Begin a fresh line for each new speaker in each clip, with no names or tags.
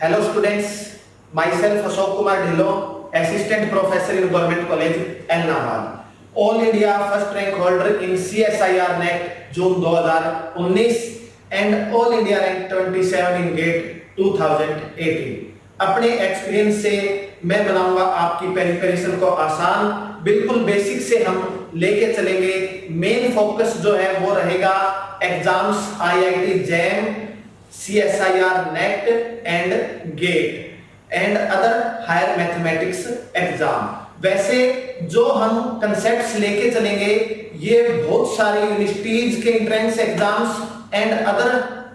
Hello students, myself Ashok Kumar Dhillon, Assistant Professor in Government College, Elnabad. All India first rank holder in CSIR NET June 2019 and All India rank 27 in GATE 2018. अपने experience से मैं बनाऊंगा आपकी preparation को आसान। बिल्कुल basic से हम लेके चलेंगे। मेन फोकस जो है वो रहेगा exams IIT JAM, CSIR NET and GATE and other higher mathematics exam. वैसे जो हम कंसेप्ट्स लेके चलेंगे ये बहुत सारी यूनिवर्सिटीज के entrance exams and other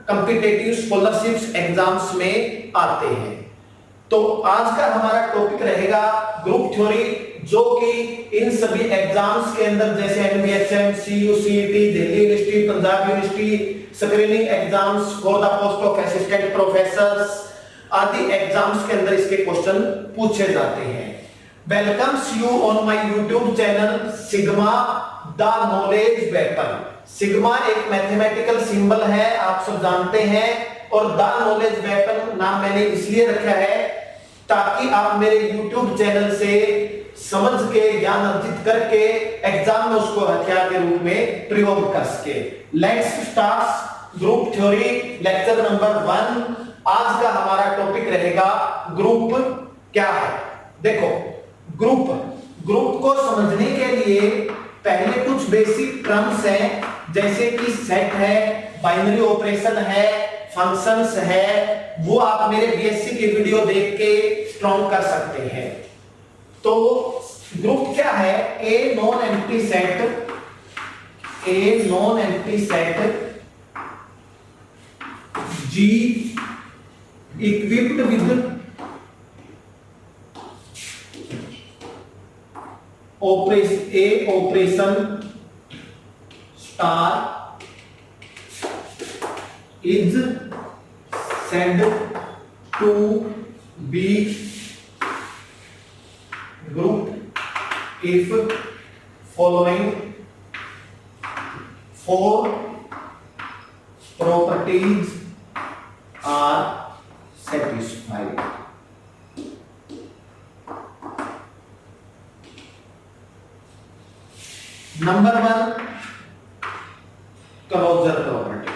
competitive scholarships exams में आते हैं। तो आज का हमारा टॉपिक रहेगा ग्रुप थ्योरी, जो कि इन सभी एग्जाम्स के अंदर जैसे NBHM, CU, CET, Delhi university, Punjab university, screening exams for the post of assistant professors आदि एग्जाम्स के अंदर इसके क्वेश्चन पूछे जाते हैं। Welcomes you on my YouTube channel sigma the knowledge weapon. Sigma एक मैथमेटिकल सिंबल है, आप सब जानते हैं, और द नॉलेज वेपन नाम मैंने इसलिए रखा है ताकि आप मेरे YouTube चैनल से समझ के ज्ञान अर्जित करके एग्जाम में उसको हथियार के रूप में प्रयोग कर सके। Let's start group theory lecture number 1। आज का हमारा टॉपिक रहेगा ग्रुप क्या है। देखो, ग्रुप को समझने के लिए पहले कुछ बेसिक टर्म्स हैं, जैसे कि सेट है, बाइनरी ऑपरेशन है, फंक्शंस है, वो आप मेरे BSc की वीडियो देख के स्ट्रॉन्ग कर सकते हैं। तो ग्रुप क्या है? A non empty set G equipped with operation star is said to be group if following four properties are satisfied. Number 1, closure property।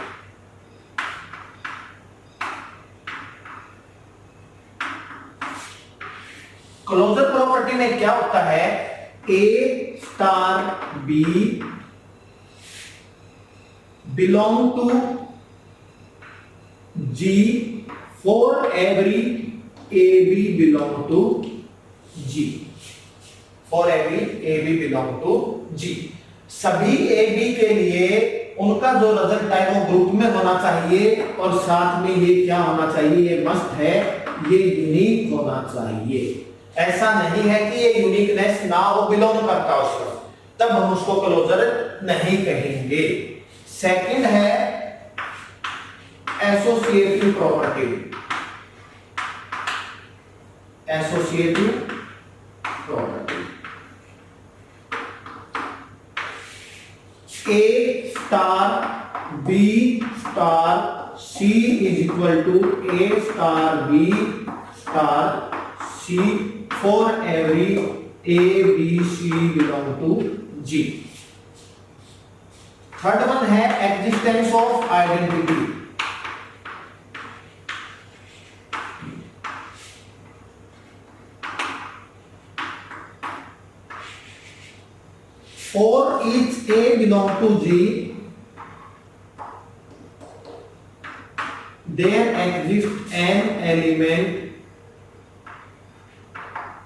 Closure property में क्या होता है? A star B belong to G for every AB belong to G। for every AB belong to G। सभी AB के लिए उनका जो result है वो ग्रुप में होना चाहिए, और साथ में ये क्या होना चाहिए? ये मस्ट है, ये यूनिक होना चाहिए। ऐसा नहीं है कि ये यूनिकनेस ना हो, बिलोंग करता उसको, तब हम उसको क्लोजर नहीं कहेंगे। सेकंड है associative property. A star B star C is equal to A star B star C for every A B C belong to G। Third one है existence of identity. For each A belong to G, there exists an element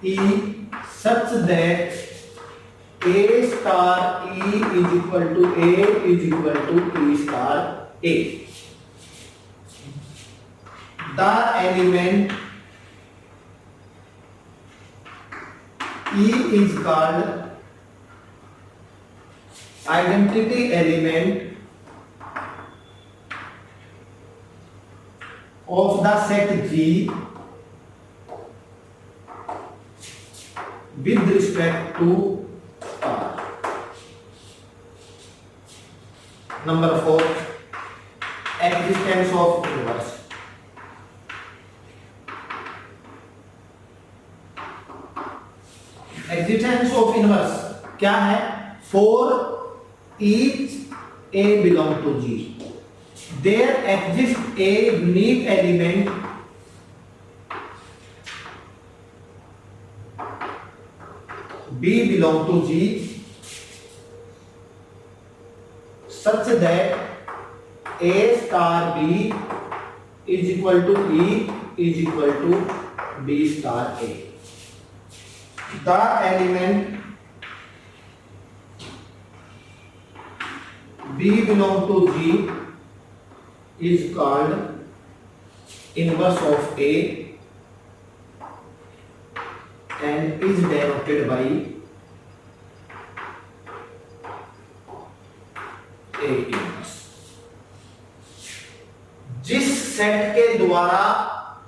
E such that A star E is equal to A is equal to E star A। The element E is called identity element of the set G with respect to star। Number 4, existence of inverse। Of inverse क्या है? For each A belong to G, there exists a unique element B belong to G such that A star B is equal to E is equal to B star A. The element B belong to G is called inverse of A and is denoted by A inverse. जिस set के द्वारा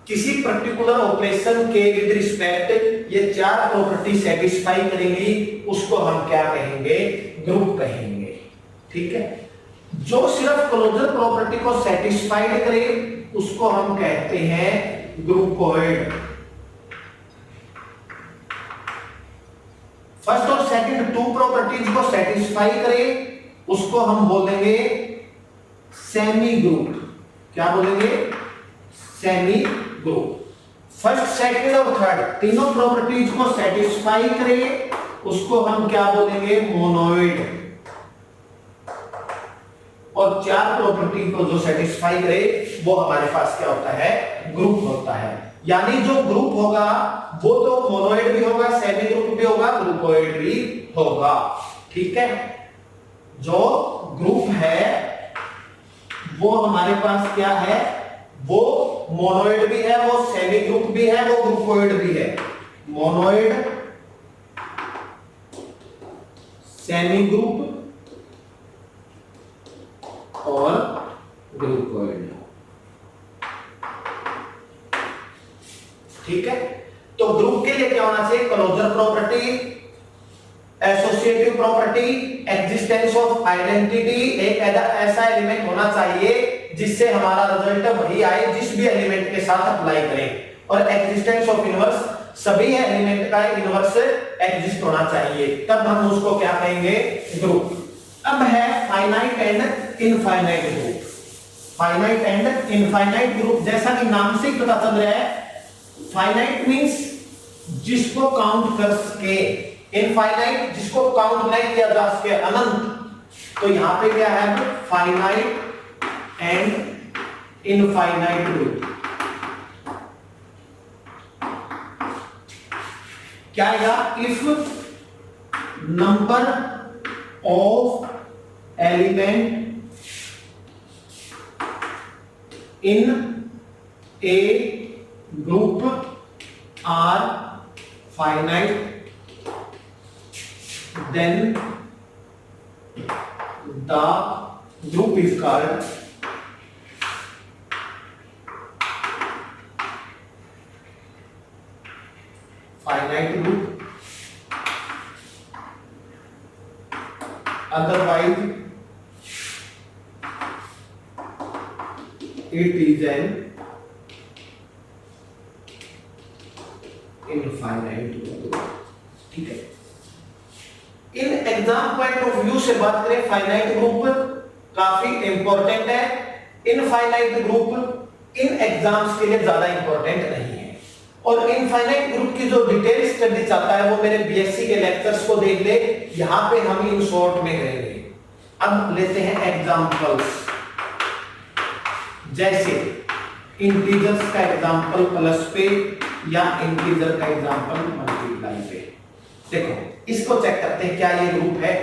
किसी particular operation के with respect ये चार property satisfy करेंगी उसको हम क्या कहेंगे? ग्रुप कहेंगे। ठीक है, जो सिर्फ क्लोजर प्रॉपर्टी को सेटिस्फाइड करे उसको हम कहते हैं ग्रुपोइड। फर्स्ट और सेकंड टू प्रॉपर्टीज को सेटिस्फाई करे उसको हम बोलेंगे सेमी ग्रुप। क्या बोलेंगे? Semi group. फर्स्ट सेकंड और थर्ड तीनों प्रॉपर्टीज को सेटिस्फाई करे उसको हम क्या बोलेंगे? मोनोइड। और चार प्रॉपर्टी को जो सेटिस्फाई करे वो हमारे पास क्या होता है? ग्रुप होता है। यानी जो ग्रुप होगा वो तो मोनोइड भी होगा, सेमी ग्रुप भी होगा, ग्रुपोइड भी होगा। ठीक है, जो ग्रुप है वो हमारे पास क्या है? वो मोनोइड भी है, वो सेमी ग्रुप भी है, वो ग्रुपोइड भी है। मोनोइड, सेमी ग्रुप और ग्रुपोइड। ठीक है, तो ग्रुप के लिए क्या होना चाहिए? Closure property, associative property, existence of identity. एक ऐसा एलिमेंट होना चाहिए जिससे हमारा रिजल्ट वही आए जिस भी एलिमेंट के साथ अप्लाई करें। और एग्जिस्टेंस ऑफ इनवर्स, सभी एलिमेंट का इनवर्स एग्जिस्ट होना चाहिए, तब हम उसको क्या कहेंगे? ग्रुप। अब है finite and infinite group. Finite and infinite group, जैसा कि नाम से ही पता चल रहा है, फाइनाइट मींस जिसको काउंट कर सके, इनफाइनाइट जिसको काउंट नहीं किया जा सके, अनंत। तो यहां पे क्या है? Finite and infinite group. क्या आएगा? If number of element in a group are finite, then the group is called finite group. Otherwise it is an infinite group. ठीक है, in exam point of view से बात करें, finite group काफी important है। Infinite group in exams के लिए ज्यादा इंपॉर्टेंट नहीं है। और इनफाइनाइट ग्रुप की जो डिटेल स्टडी चाहता है वो मेरे बीएससी के लेक्चर्स को देख ले, यहां पे हम इन शॉर्ट में करेंगे। अब लेते हैं एग्जांपल्स, जैसे इंटीजर्स का एग्जांपल प्लस पे या इंटीजर का एग्जांपल मल्टीप्लाई पे। देखो इसको चेक करते हैं क्या ये ग्रुप है।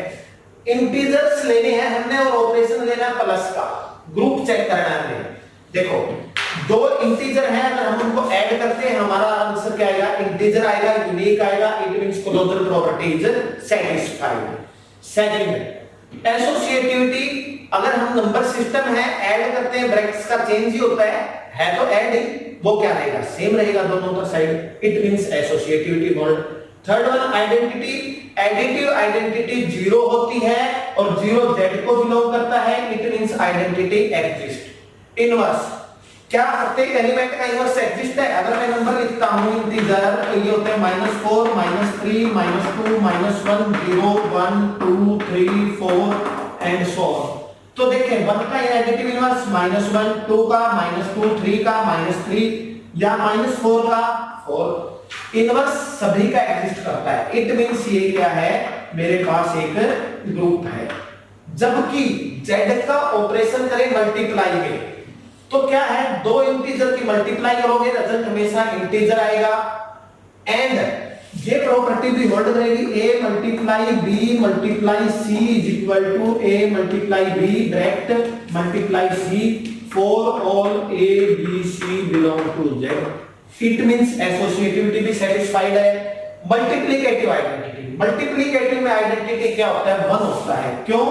इंटीजर्स लेने हैं हमने और ऑपरेशन लेना है प्लस का, ग्रुप चेक करना है हमें। देखो दो इंटीजर है, अगर हम उनको ऐड करते हैं हमारा आंसर क्या आएगा? इंटीजर आएगा, यूनिक आएगा। It means closure property is satisfied. Second associativity, अगर हम नंबर सिस्टम है ऐड करते हैं, ब्रैकेट्स का चेंज ही होता है तो ऐड ही, वो क्या रहेगा? सेम रहेगा दोनों का side. It means associativity hold. Third one identity, additive identity zero होती है और जीरो जेड को बिलोंग करता है। It means identity exist. Inverse, क्या प्रत्येक एलिमेंट का इनवर्स एग्जिस्ट है? अगर मैं नंबर लिखता हूं इंटीजर तो ये होते हैं -4 -3 -2 -1 0 1 2 3 4 एंड सो ऑन। तो देखें 1 का नेगेटिव इनवर्स -1, 2 का -2, 3 का -3 या -4 का 4। इनवर्स सभी का एग्जिस्ट करता है। इट मींस ये क्या है, मेरे पास एक ग्रुप है। जबकि z का ऑपरेशन करें मल्टीप्लाई में तो क्या है, दो इंटीजर की मल्टीप्लाई करोगे रिजल्ट हमेशा इंटीजर आएगा। एंड ये प्रॉपर्टी भी होल्ड करेगी, a multiply b multiply c is equal to a multiply b direct multiply c for all a b c belong to z। It means associativity भी satisfied है। Multiplicative identity, multiplicative में identity क्या होता है, 1 होता है। क्यों?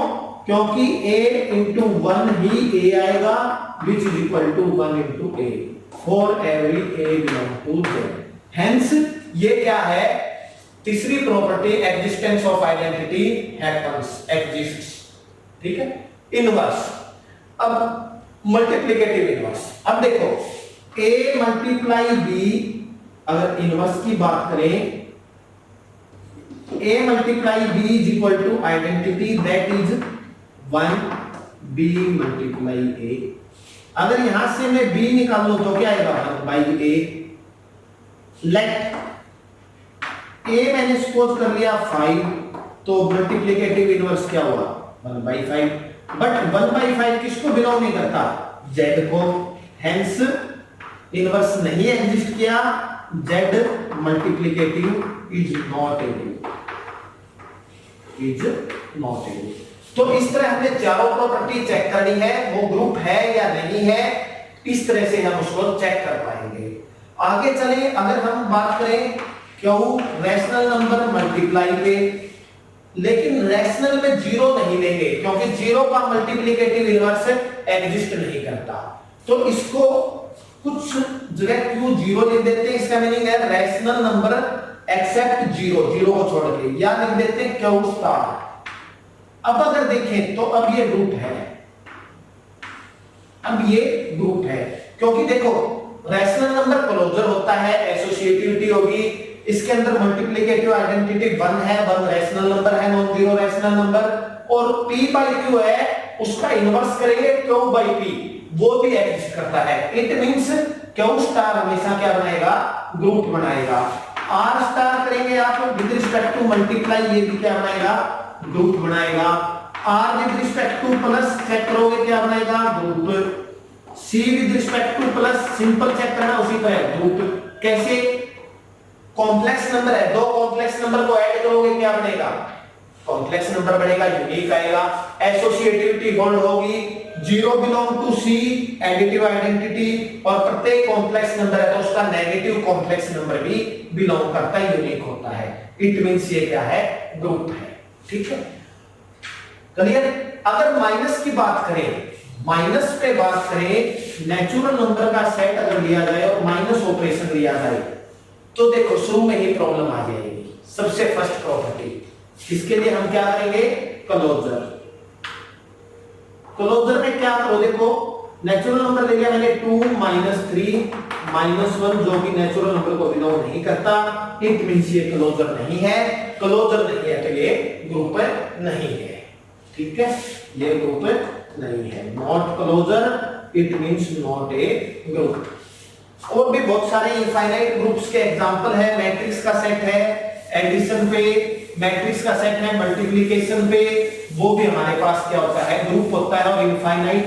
क्योंकि a into 1 ही a आएगा which is equal to 1 into a for every a belong to z। Hence ये क्या है, तीसरी property existence of identity happens, exists. ठीक है। इनवर्स, अब मल्टीप्लिकेटिव इनवर्स। अब देखो a मल्टीप्लाई b, अगर इनवर्स की बात करें a multiply b is equal to identity that is 1 b multiply a। अगर यहां से मैं b निकाल लूं तो क्या आएगा, 1 by a। लेट a मैंने सपोज कर लिया 5, तो मल्टीप्लिकेटिव इनवर्स क्या हुआ, 1 by 5। बट 1 by 5 किसको बिलोंग नहीं करता, z को। हेंस इनवर्स नहीं एग्जिस्ट किया, z multiplicative is not able, is not able. तो इस तरह हमने चारों प्रॉपर्टी चेक करनी है, वो ग्रुप है या नहीं है, इस तरह से हम उसको चेक कर पाएंगे। आगे चले, अगर हम बात करें क्यों रैशनल नंबर मल्टीप्लाई पे, लेकिन रैशनल में जीरो नहीं लेंगे क्योंकि जीरो का मल्टीप्लिकेटिव इनवर्स एग्जिस्ट नहीं करता। तो इसको कुछ जगह क्यों जीरो लिख देते हैं, इसका मीनिंग है rational number except zero, zero को छोड़ के, या लिख देते हैं क्यू स्टार। अब अगर देखें तो अब ये ग्रुप है, अब ये ग्रुप है, क्योंकि देखो रैशनल नंबर क्लोजर होता है, एसोसिएटिविटी होगी, इसके अंदर मल्टीप्लिकेटिव आइडेंटिटी 1 है, 1 रैशनल नंबर है, नॉन जीरो रैशनल नंबर, और p बाई q है, उसका इनवर्स करेंगे q बाई p, वो भी एग्जिस्ट करता है। इट मींस q स्टार हमेशा क्या बनाएगा, ग्रुप बनाएगा। r स्टार करेंगे आप विद रिस्पेक्ट टू मल्टीप्लाई, ये भी क्या बनाएगा, ग्रुप बनाएगा। r with respect to plus check करोगे क्या बनाएगा, group. c with respect to plus simple check करना उसी का है, ग्रुप। कैसे, कॉम्प्लेक्स नंबर है, दो कॉम्प्लेक्स नंबर को ऐड करोगे क्या बनेगा, कॉम्प्लेक्स नंबर बनेगा, यूनिक आएगा। एसोसिएटिविटी होल्ड होगी, zero belong to C additive identity, और प्रत्येक कॉम्प्लेक्स नंबर है तो उसका नेगेटिव कॉम्प्लेक्स नंबर भी बिलोंग करता है, यूनिक होता है। इट मींस ये क्या है, ग्रुप है। ठीक है, क्लियर। अगर माइनस की बात करें, माइनस पे बात करें, नेचुरल नंबर का सेट अगर लिया जाए और माइनस ऑपरेशन लिया जाए तो देखो शुरू में ही प्रॉब्लम आ जाएगी। सबसे फर्स्ट प्रॉपर्टी, इसके लिए हम क्या करेंगे, क्लोजर। क्लोजर में क्या करो, देखो नेचुरल नंबर ले लिया मैंने 2 -3 -1 जो कि नेचुरल नंबर को बिलोंग नहीं करता, इट मींस ये क्लोजर नहीं है। क्लोजर नहीं है तो ये ग्रुप नहीं है। ठीक है, ये ग्रुप नहीं है, not closure, it means not a group. और भी बहुत सारे इनफाइनाइट ग्रुप्स के एग्जांपल है, मैट्रिक्स का सेट है एडिशन पे, मैट्रिक्स का सेट है मल्टीप्लिकेशन पे, वो भी हमारे पास क्या होता है, ग्रुप होता है, और इनफाइनाइट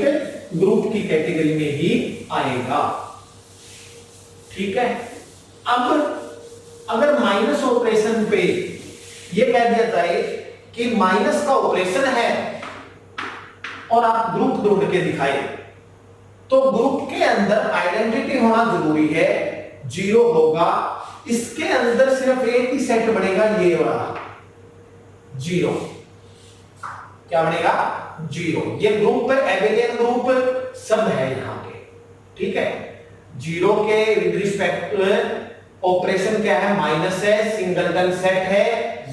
ग्रुप की कैटेगरी में ही आएगा। ठीक है, अब अगर माइनस ऑपरेशन पे ये कह दिया जाए कि माइनस का ऑपरेशन है और आप ग्रुप ढूंढ के दिखाए, तो ग्रुप के अंदर आइडेंटिटी होना जरूरी है, जीरो होगा। इसके अंदर सिर्फ एक ही सेट बनेगा, ये वाला जीरो। क्या बनेगा, जीरो। ये ग्रुप एबेलियन ग्रुप सब है यहां पे। ठीक है, जीरो के विद रिस्पेक्ट ऑपरेशन क्या है, माइनस है, सिंगलटन सेट है,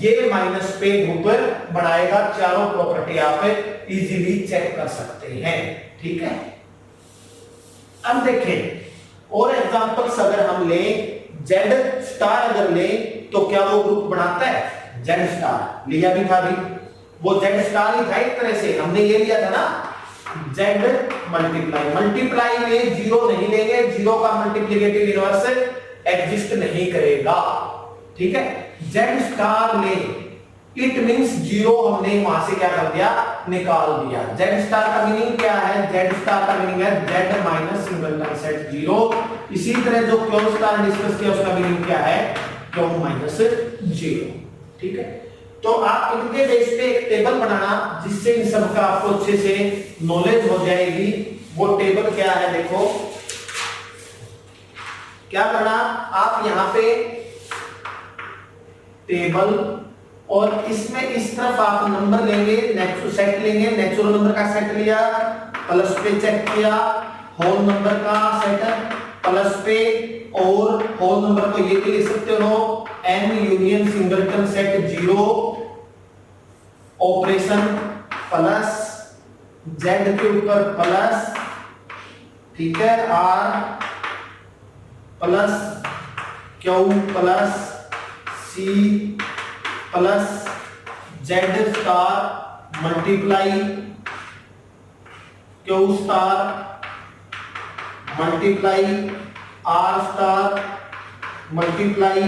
ये माइनस पे ग्रुप बनाएगा। चारों प्रॉपर्टी आप इजीली चेक कर सकते हैं। ठीक है, अब देखें और एग्जांपल्स अगर हम लें, जेड स्टार अगर लें तो क्या वो ग्रुप बनाता है? जेड स्टार लिया भी था अभी, वो जेड स्टार ही था एक तरह से, हमने ये लिया था ना जेड मल्टीप्लाई में जीरो नहीं लेंगे, जीरो का मल्टीप्लिकेटिव इनवर्स एग्जिस्ट नहीं करेगा, ठीक है। जेड स्टार ले, इट मींस जीरो हमने वहां से क्या कर दिया? निकाल दिया। जेड स्टार का मीनिंग क्या है? जेड स्टार का मीनिंग है Z minus singleton set zero. इसी तरह जो क्यू स्टार डिस्कस किया उसका मीनिंग क्या है? क्यू माइनस जीरो, ठीक है। तो आप इनके बेस पे एक टेबल बनाना जिससे इन सब का आपको अच्छे से नॉलेज हो जाएगी। वो टेबल क्या है देखो, क्या करना आप यहां पे टेबल, और इसमें इस तरफ आप नंबर लेंगे, सेट लेंगे, नेचुरल नंबर का सेट लिया, प्लस पे चेक किया, होल नंबर का सेट प्लस पे, और होल नंबर को ये भी लिख सकते हो n union singleton set zero operation plus z के ऊपर प्लस, ठीक है, r plus q plus c plus Z star multiply Q star multiply R star multiply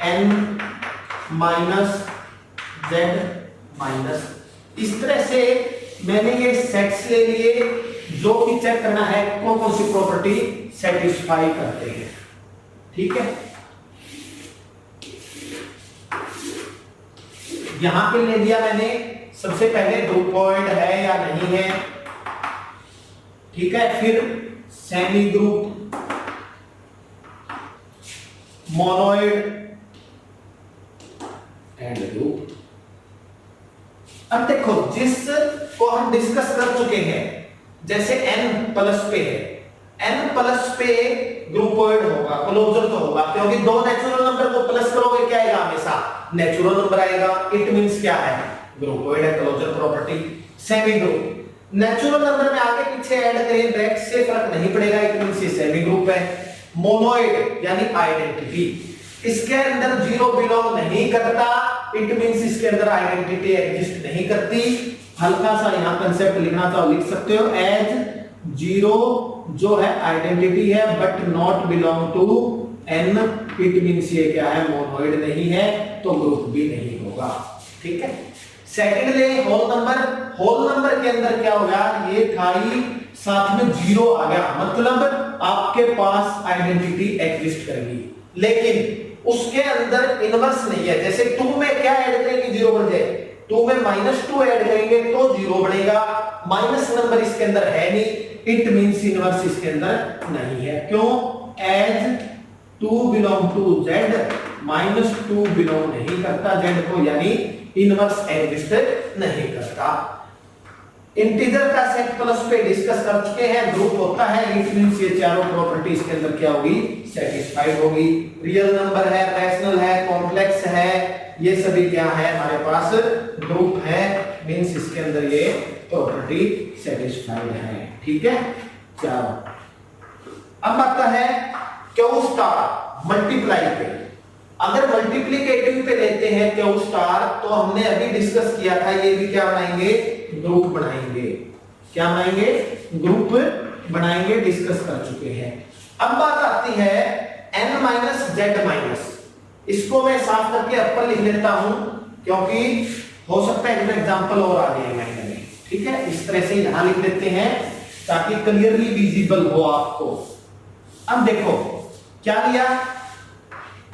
N minus Z minus. इस तरह से मैंने ये सेट्स ले लिए जो कि चेक करना है कौन कौन सी प्रॉपर्टी सेटिस्फाई करते हैं, ठीक है। यहां पे ले लिया मैंने सबसे पहले ग्रुपॉइड है या नहीं है, ठीक है, फिर semi group, monoid and group. अब देखो जिस को हम डिस्कस कर चुके हैं, जैसे n प्लस पे है, n प्लस पे ग्रुपॉइड होगा, क्लोजर तो होगा, क्योंकि दो नेचुरल नंबर को प्लस करोगे क्या आएगा? हमेशा नेचुरल नंबर आएगा। इट मींस क्या है? ग्रुपॉइड है, closure property. Semi group, natural number में आगे पीछे ऐड करें ब्रैकेट से फर्क नहीं पड़ेगा, इट मींस ये सेमी ग्रुप है। मोनोइड यानी आइडेंटिटी, इसके अंदर जीरो बिलोंग नहीं करता, इट मींस इसके अंदर आइडेंटिटी एग्जिस्ट नहीं करती। हल्का सा यहां कंसेप्ट लिखना चाहो लिख सकते हो, एज जीरो जो है आइडेंटिटी है but not belong to n, it means ये क्या है? मोनोइड नहीं है, तो ग्रुप भी नहीं होगा, ठीक है। Secondly whole number, whole number के अंदर क्या होगा? ये था ही साथ में जीरो आ गया, मतलब आपके पास आइडेंटिटी एग्जिस्ट करेगी, लेकिन उसके अंदर इनवर्स नहीं है। जैसे 2 में क्या ऐड करेंगे जीरो बन जाए, 2 में -2 ऐड करेंगे तो जीरो बनेगा, माइनस नंबर इसके अंदर है नहीं, इट मींस इनवर्स इसके अंदर नहीं है। क्यों? As 2 belong to z, -2 belong नहीं करता z को, यानी इनवर्स एग्जिस्ट नहीं करता। इंटीजर का सेट प्लस पे डिस्कस कर चुके हैं, ग्रुप होता है, इट मींस ये चारों प्रॉपर्टी इसके अंदर क्या होगी? सेटिस्फाइड होगी। रियल नंबर है, रैशनल है, कॉम्प्लेक्स है, ये सभी क्या है? हमारे पास ग्रुप है, मींस इसके अंदर ये प्रॉपर्टी सेटिस्फाइड है, ठीक है। चलो अब आता है क्यू स्टार मल्टीप्लाई पे। अगर मल्टीप्लिकेटिव पे लेते हैं क्यू स्टार, तो हमने अभी डिस्कस किया था, ये भी क्या बनाएंगे? ग्रुप बनाएंगे। क्या बनाएंगे? ग्रुप बनाएंगे, डिस्कस कर चुके हैं। अब बात आती है n माइनस जेड माइनस, इसको मैं साफ करके अपर लिख लेता हूं, क्योंकि हो सकता है एग्जांपल और आ जाए माइंड में, ठीक है। इस तरह से यहां लिख लेते हैं ताकि क्लियरली विजिबल हो आपको। अब देखो क्या लिया?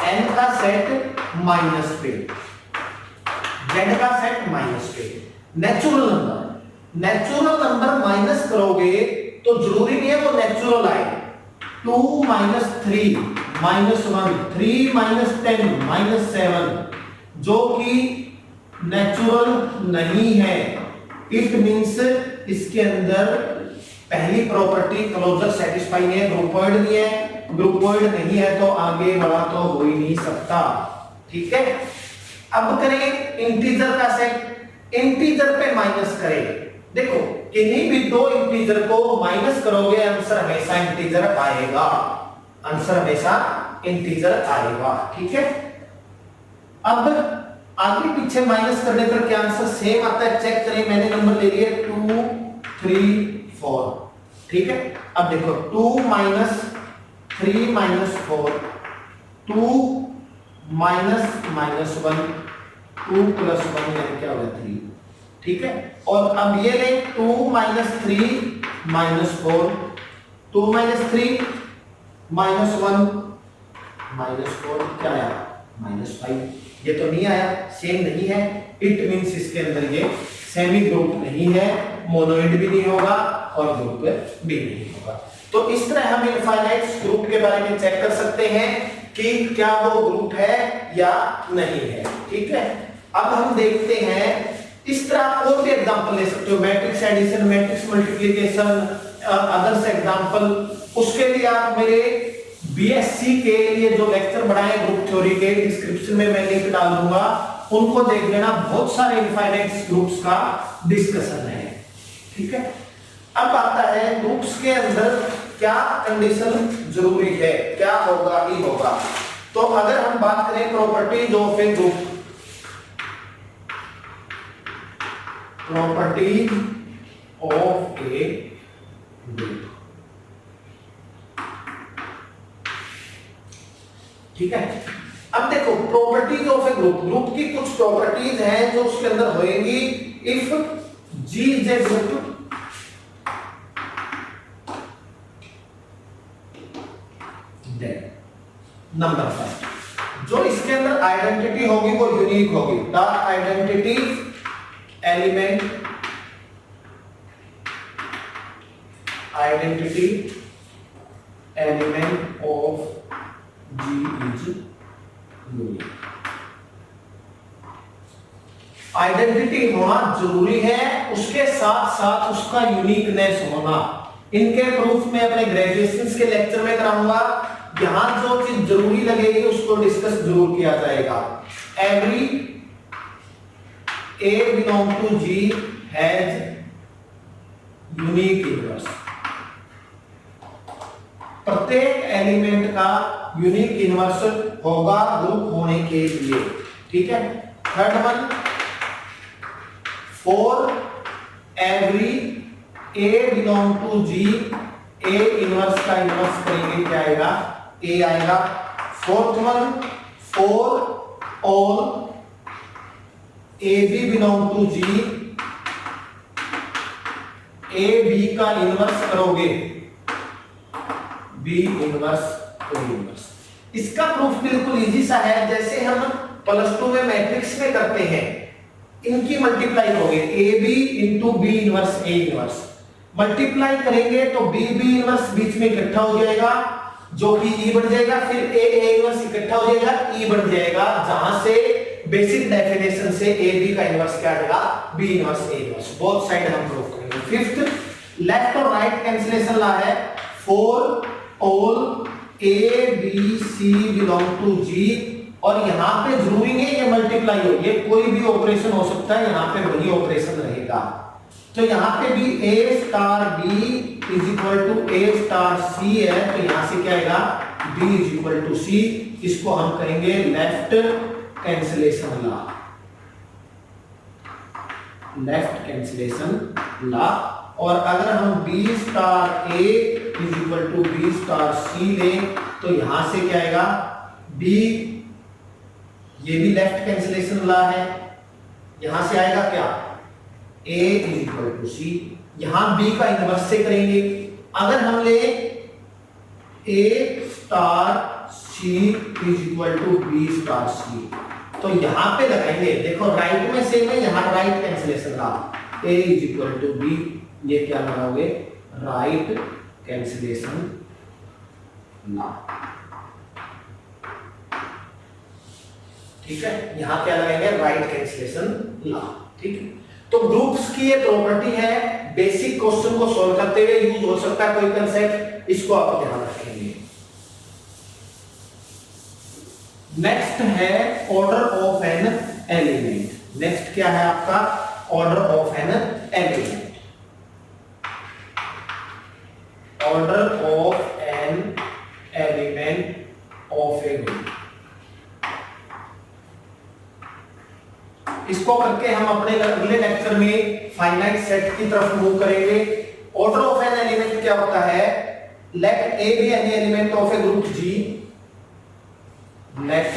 n का सेट माइनस पे, z का सेट माइनस पे, नेचुरल नंबर माइनस करोगे तो जरूरी नहीं है वो नेचुरल आए। 2 - 3 -1, 3 - 10 -7 जो कि नेचुरल नहीं है, इट मींस इसके अंदर पहली प्रॉपर्टी क्लोजर सेटिस्फाई है, ग्रुपॉइड नहीं है। ग्रुपॉइड नहीं है तो आगे बढ़ा तो हो ही नहीं सकता, ठीक है। अब करें इंटीजर का सेट, इंटीजर पे माइनस करें देखो किन्हीं भी दो इंटीजर को माइनस करोगे आंसर हमेशा इंटीजर आएगा, आंसर हमेशा इंटीजर आएगा, ठीक है। अब आगे पीछे माइनस करने पर क्या आंसर सेम आता है, चेक करें। मैंने नंबर ले लिए 2 3 4, ठीक है। अब देखो 2 minus 3 minus 4, 2 minus minus 1, 2 plus 1 यानी क्या होगा 3, ठीक है। और अब ये ले 2 minus 3 minus 4, 2 minus 3 minus 1 minus 4 क्या आया -5। ये तो नहीं आया, सेम नहीं है, इट मींस इसके अंदर ये सेमी ग्रुप नहीं है, मोनोइड भी नहीं होगा और ग्रुप भी नहीं होगा। तो इस तरह हम इनफाइनाइट ग्रुप के बारे में चेक कर सकते हैं कि क्या वो ग्रुप है या नहीं है, ठीक है। अब हम देखते हैं इस तरह और भी एग्जांपल ले सकते हो, matrix addition, matrix multiplication, others example. उसके लिए आप मेरे बीएससी के लिए जो लेक्चर बढ़ाए ग्रुप थ्योरी के, डिस्क्रिप्शन में मैं लिंक डाल दूंगा, उनको देख लेना। बहुत सारे इनफाइनाइट ग्रुप्स का डिस्कशन है, ठीक है। अब आता है ग्रुप्स के अंदर क्या कंडीशन जरूरी है, क्या होगा ही होगा। तो अगर हम बात करें properties of a group, properties of a group, ठीक है। अब देखो properties of a group, group की कुछ प्रॉपर्टीज हैं जो उसके अंदर होएंगी। If G is a group, number 5, जो इसके अंदर आइडेंटिटी होगी वो यूनिक होगी। The identity element, identity element of G is unique. Identity होना जरूरी है, उसके साथ साथ उसका यूनिकनेस होना। इनके प्रूफ में अपने ग्रेजुएशन के लेक्चर में कराऊंगा। यहां जो चीज जरूरी लगेगी उसको डिस्कस जरूर किया जाएगा। Every a belong to G has unique inverse, प्रत्येक एलिमेंट का यूनिक इनवर्स होगा ग्रुप होने के लिए, ठीक है। Third one, for every a belong to G, a inverse का इनवर्स करेंगे क्या आएगा, ए आएगा। Fourth one, for all A b belong to G, a b का इनवर्स करोगे बी इनवर्स तो इनवर्स। इसका प्रूफ बिल्कुल इजी सा है, जैसे हम +2 में मैट्रिक्स में करते हैं, इनकी मल्टीप्लाई होगी a b into b inverse A inverse. Multiply करेंगे तो बी बी इनवर्स बीच में इकट्ठा हो जाएगा जो कि ई बढ़ जाएगा, फिर ए इनवर्स इकट्ठा हो जाएगा, ई बढ़ जाएगा, जहां से बेसिक डेफिनेशन से ए बी का इनवर्स क्या आएगा, बी इनवर्स ए इनवर्स। बोथ साइड हम प्रूव करेंगे। फिफ्थ, लेफ्ट और राइट कैंसिलेशन ला है। For all A B C belong to G, और यहां पे जरूरी नहीं ये मल्टीप्लाई हो, ये कोई भी ऑपरेशन हो सकता है, यहां पे वही ऑपरेशन रहेगा। तो यहां पे भी a star b is equal to a star c है, तो यहां से क्या आएगा b is equal to c। इसको हम करेंगे left cancellation law, left cancellation law. और अगर हम b star a is equal to b star c लें तो यहां से क्या आएगा b, ये भी लेफ्ट कैंसिलेशन लॉ है, यहां से आएगा क्या a is equal to c। यहां b का इनवर्स से करेंगे। अगर हम ले a star c is equal to b star c, तो यहां पे लगाएंगे, देखो राइट में सेम है, यहां right cancellation law, a is equal to b, ये क्या लगाओगे राइट कैंसिलेशन लॉ, ठीक है। यहां क्या लगाएंगे राइट कैंसिलेशन लॉ, ठीक है। तो ग्रुप्स की ये प्रॉपर्टी है, बेसिक क्वेश्चन को सॉल्व करते हुए यूज हो सकता है कोई कंसेप्ट, इसको आप ध्यान रखेंगे। नेक्स्ट है order of an element. Next क्या है आपका ऑर्डर ऑफ एन एलिमेंट। इसको करके हम अपने अगले लेक्चर में फाइनाइट सेट की तरफ मूव करेंगे। ऑर्डर ऑफ एन एलिमेंट क्या होता है? Let a b any element of a group G, let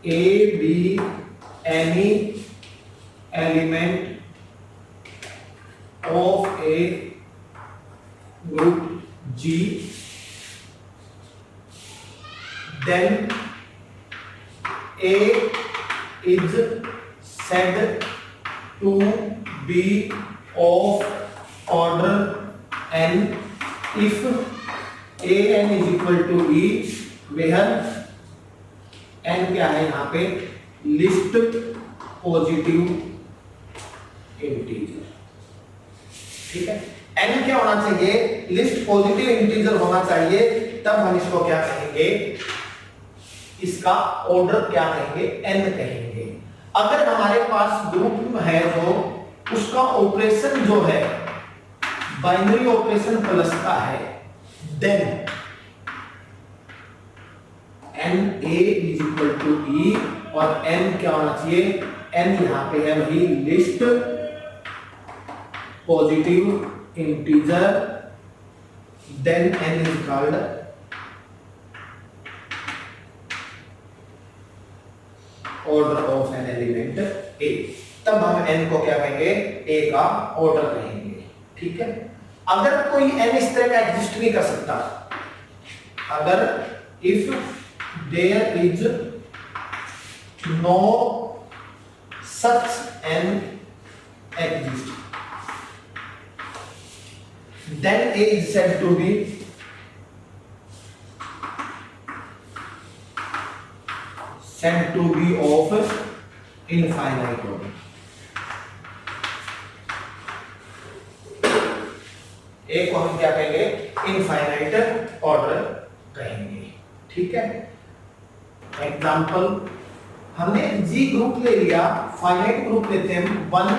a b any element of a group G, then A is said to be of order n if a n is equal to e, where n क्या है यहाँ पे? List positive integer. ठीक है, n क्या होना चाहिए? List positive integer होना चाहिए, तब हम इसको क्या कहेंगे? इसका ऑर्डर क्या कहेंगे? n कहेंगे। अगर हमारे पास ग्रुप है जो उसका ऑपरेशन जो है बाइनरी ऑपरेशन प्लस का है, then n a is equal to e, और n क्या होना चाहिए? n यहां पे है वही list positive integer, then n is called order of an element A। तब हम n को क्या कहेंगे? A का ऑर्डर कहेंगे। ठीक है, अगर कोई n इस तरह का एग्जिस्ट नहीं कर सकता, अगर if there is no such n exist, then A is said to be of infinite order। A को हम क्या कहेंगे? इनफाइनाइट ऑर्डर कहेंगे। ठीक है, एग्जांपल हमने G ग्रुप ले लिया, फाइनाइट ग्रुप लेते हैं 1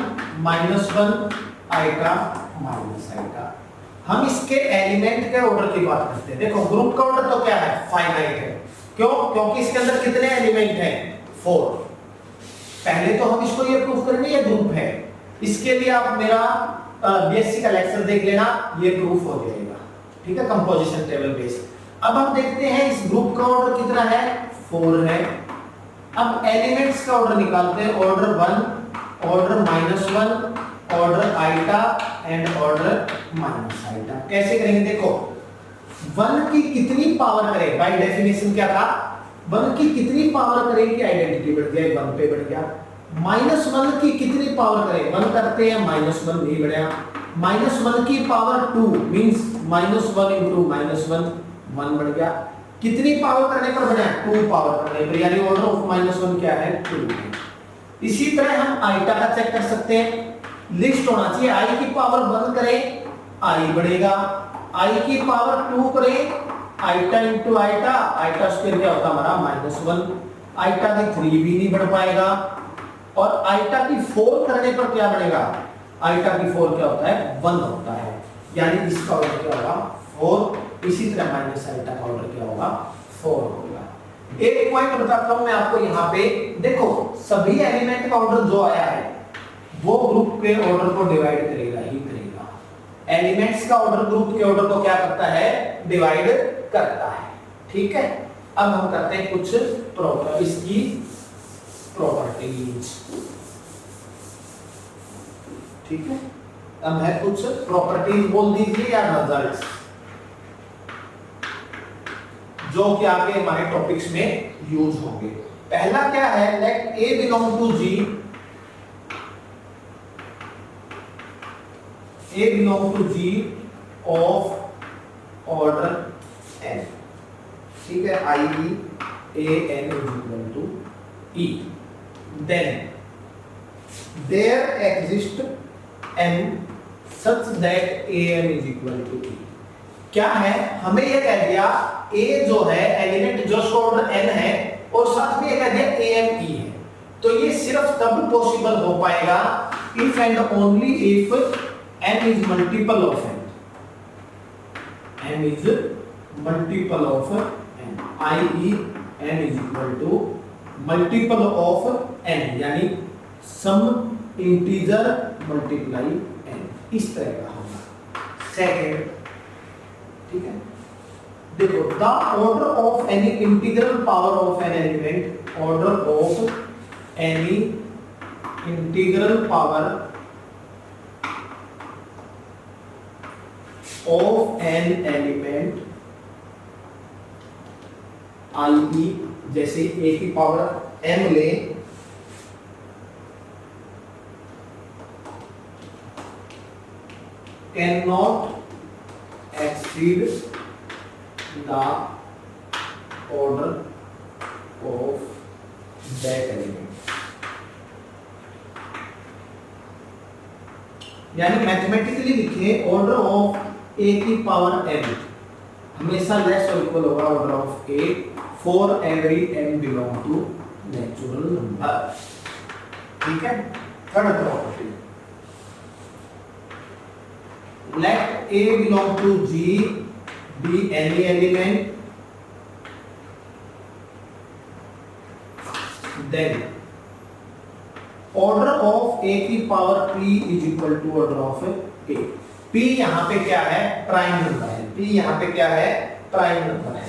-1 आएगा माइनस आएगा। हम इसके एलिमेंट के ऑर्डर की बात करते हैं। देखो ग्रुप का ऑर्डर तो क्या है? फाइनाइट है। क्यों? क्योंकि इसके अंदर कितने एलिमेंट हैं? 4। पहले तो हम इसको ये प्रूफ करेंगे ये ग्रुप है। इसके लिए आप मेरा बीएससी का लेक्चर देख लेना, ये प्रूफ हो जाएगा। ठीक है, कंपोजिशन टेबल बेस्ड। अब हम देखते हैं इस ग्रुप का ऑर्डर कितना है? 4 है। अब एलिमेंट्स का ऑर्डर निकालते हैं। Order 1, order -1, order eta and order minus eta. कैसे करेंगे? देखो 1 की कितनी पावर करे? बाय डेफिनेशन क्या था? 1 की कितनी पावर करे कि आइडेंटिटी बढ़ गया, 1 पे बढ़ गया। -1 की कितनी पावर करे? 1 करते हैं -1 नहीं बढ़ा। -1 की पावर 2 मींस -1 into -1 1 बढ़ गया। कितनी पावर करने पर बढ़ा? 2 पावर करने पर, यानी ऑर्डर ऑफ -1 क्या है? 2 है। इसी तरह हम आइटा का चेक कर सकते हैं। लिस्ट होना चाहिए, i की पावर 1 करें i बढ़ेगा, i की पावर 2 करें eta into eta, eta square क्या होता है हमारा? -1। आइटा की 3 भी नहीं बढ़ पाएगा, और आइटा की 4 करने पर क्या बढ़ेगा? आइटा की 4 क्या होता है? 1 होता है, यानी इसका ऑर्डर क्या होगा? 4। इसी तरह माइनस आइटा का ऑर्डर क्या होगा? 4 होगा। एक पॉइंट बताता हूं मैं आपको यहाँ पे। देखो सभी एलिमेंट का ऑर्डर जो आया है वो ग्रुप के ऑर्डर को डिवाइड करेगा ही करेगा। एलिमेंट्स का ऑर्डर ग्रुप के ऑर्डर को क्या करता है? डिवाइड करता है। ठीक है, अब हम करते हैं कुछ इसकी प्रॉपर्टीज। ठीक है, अब है कुछ प्रॉपर्टीज बोल दीजिए या रिजल्ट्स, जो कि आगे हमारे टॉपिक्स में यूज होंगे। पहला क्या है? Let A belong to G, A belong to G of order n। ठीक है, i.e. a n is equal to e, then there exists n such that a n is equal to e। क्या है? हमें ये कह दिया a जो है एलिमेंट जो ऑर्डर n है, और साथ में ये कह दिया a m e है। तो ये सिर्फ तब पॉसिबल हो पाएगा if and only if n is multiple of n, n is multiple of n, i.e. n is equal to multiple of n, यानी सम इंटीजर मल्टीप्लाई एन, इस तरह का होगा सेकेंड। ठीक है, देखो the order of any integral power of N element, order of any integral power of N element, आई जैसे ए की पावर एम ले, can not exceed the order of that element. यानी मैथमेटिकली लिखे ऑर्डर ऑफ ए की power M हमेशा less और equal होगा order of A for every M belong to natural number. ठीक है, third property, let A belong to G, be any element, then order of A की power P is equal to order of A। P यहाँ पे क्या है, prime number है। P यहाँ पे क्या है, प्राइम नंबर है।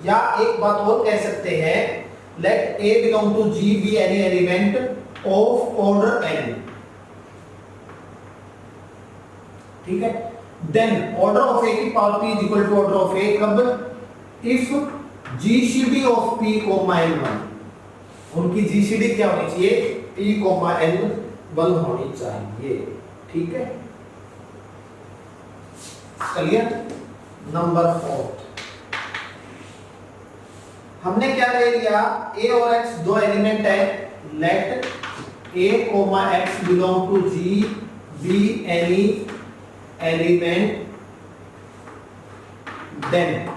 या एक बात और कह सकते हैं, let A belong to G be any element of order n। ठीक है, देन ऑर्डर ऑफ ए की power p is equal to order of A कब, if GCD of p comma n1, उनकी जीसीडी क्या होनी चाहिए, p कोमा n1 होनी चाहिए। ठीक है, चलिए नंबर 4 हमने क्या ले लिया, a और x दो एलिमेंट है, let a comma x belong to g be any element, then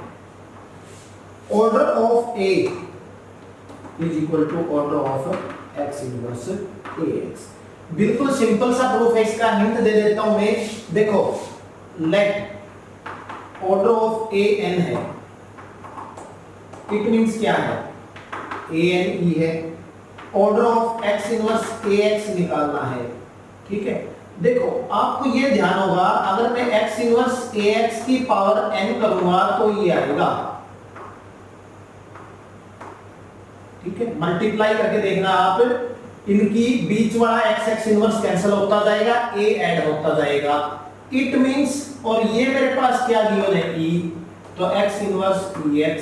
order of A is equal to order of x inverse ax। बिल्कुल सिंपल सा प्रूफ है, इसका हिंट दे देता हूं मैं। देखो let order of a n है, इट मींस क्या है, ए एन ई है, order of x inverse a x निकालना है। ठीक है, देखो आपको ये ध्यान होगा, अगर मैं x इनवर्स ax की पावर n करूंगा तो ये आएगा। ठीक है, मल्टीप्लाई करके देखना आप, इनकी बीच वाला x इनवर्स कैंसिल होता जाएगा, a ऐड होता जाएगा। इट मींस, और ये मेरे पास क्या गिवन है e, तो x inverse ex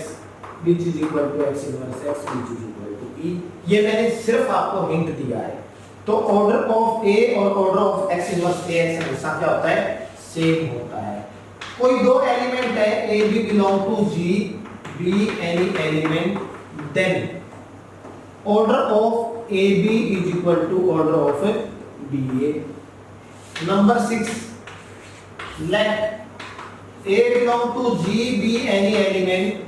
which is equal to x inverse x which is equal to e। ये मैंने सिर्फ आपको हिंट दिया है। तो ऑर्डर ऑफ ए और order of x inverse a x हमेशा क्या होता है, सेम होता है। कोई दो एलिमेंट है, a b belong to G be any element, then order of a b is equal to order of b a. Number 6, let A belong to G be any element,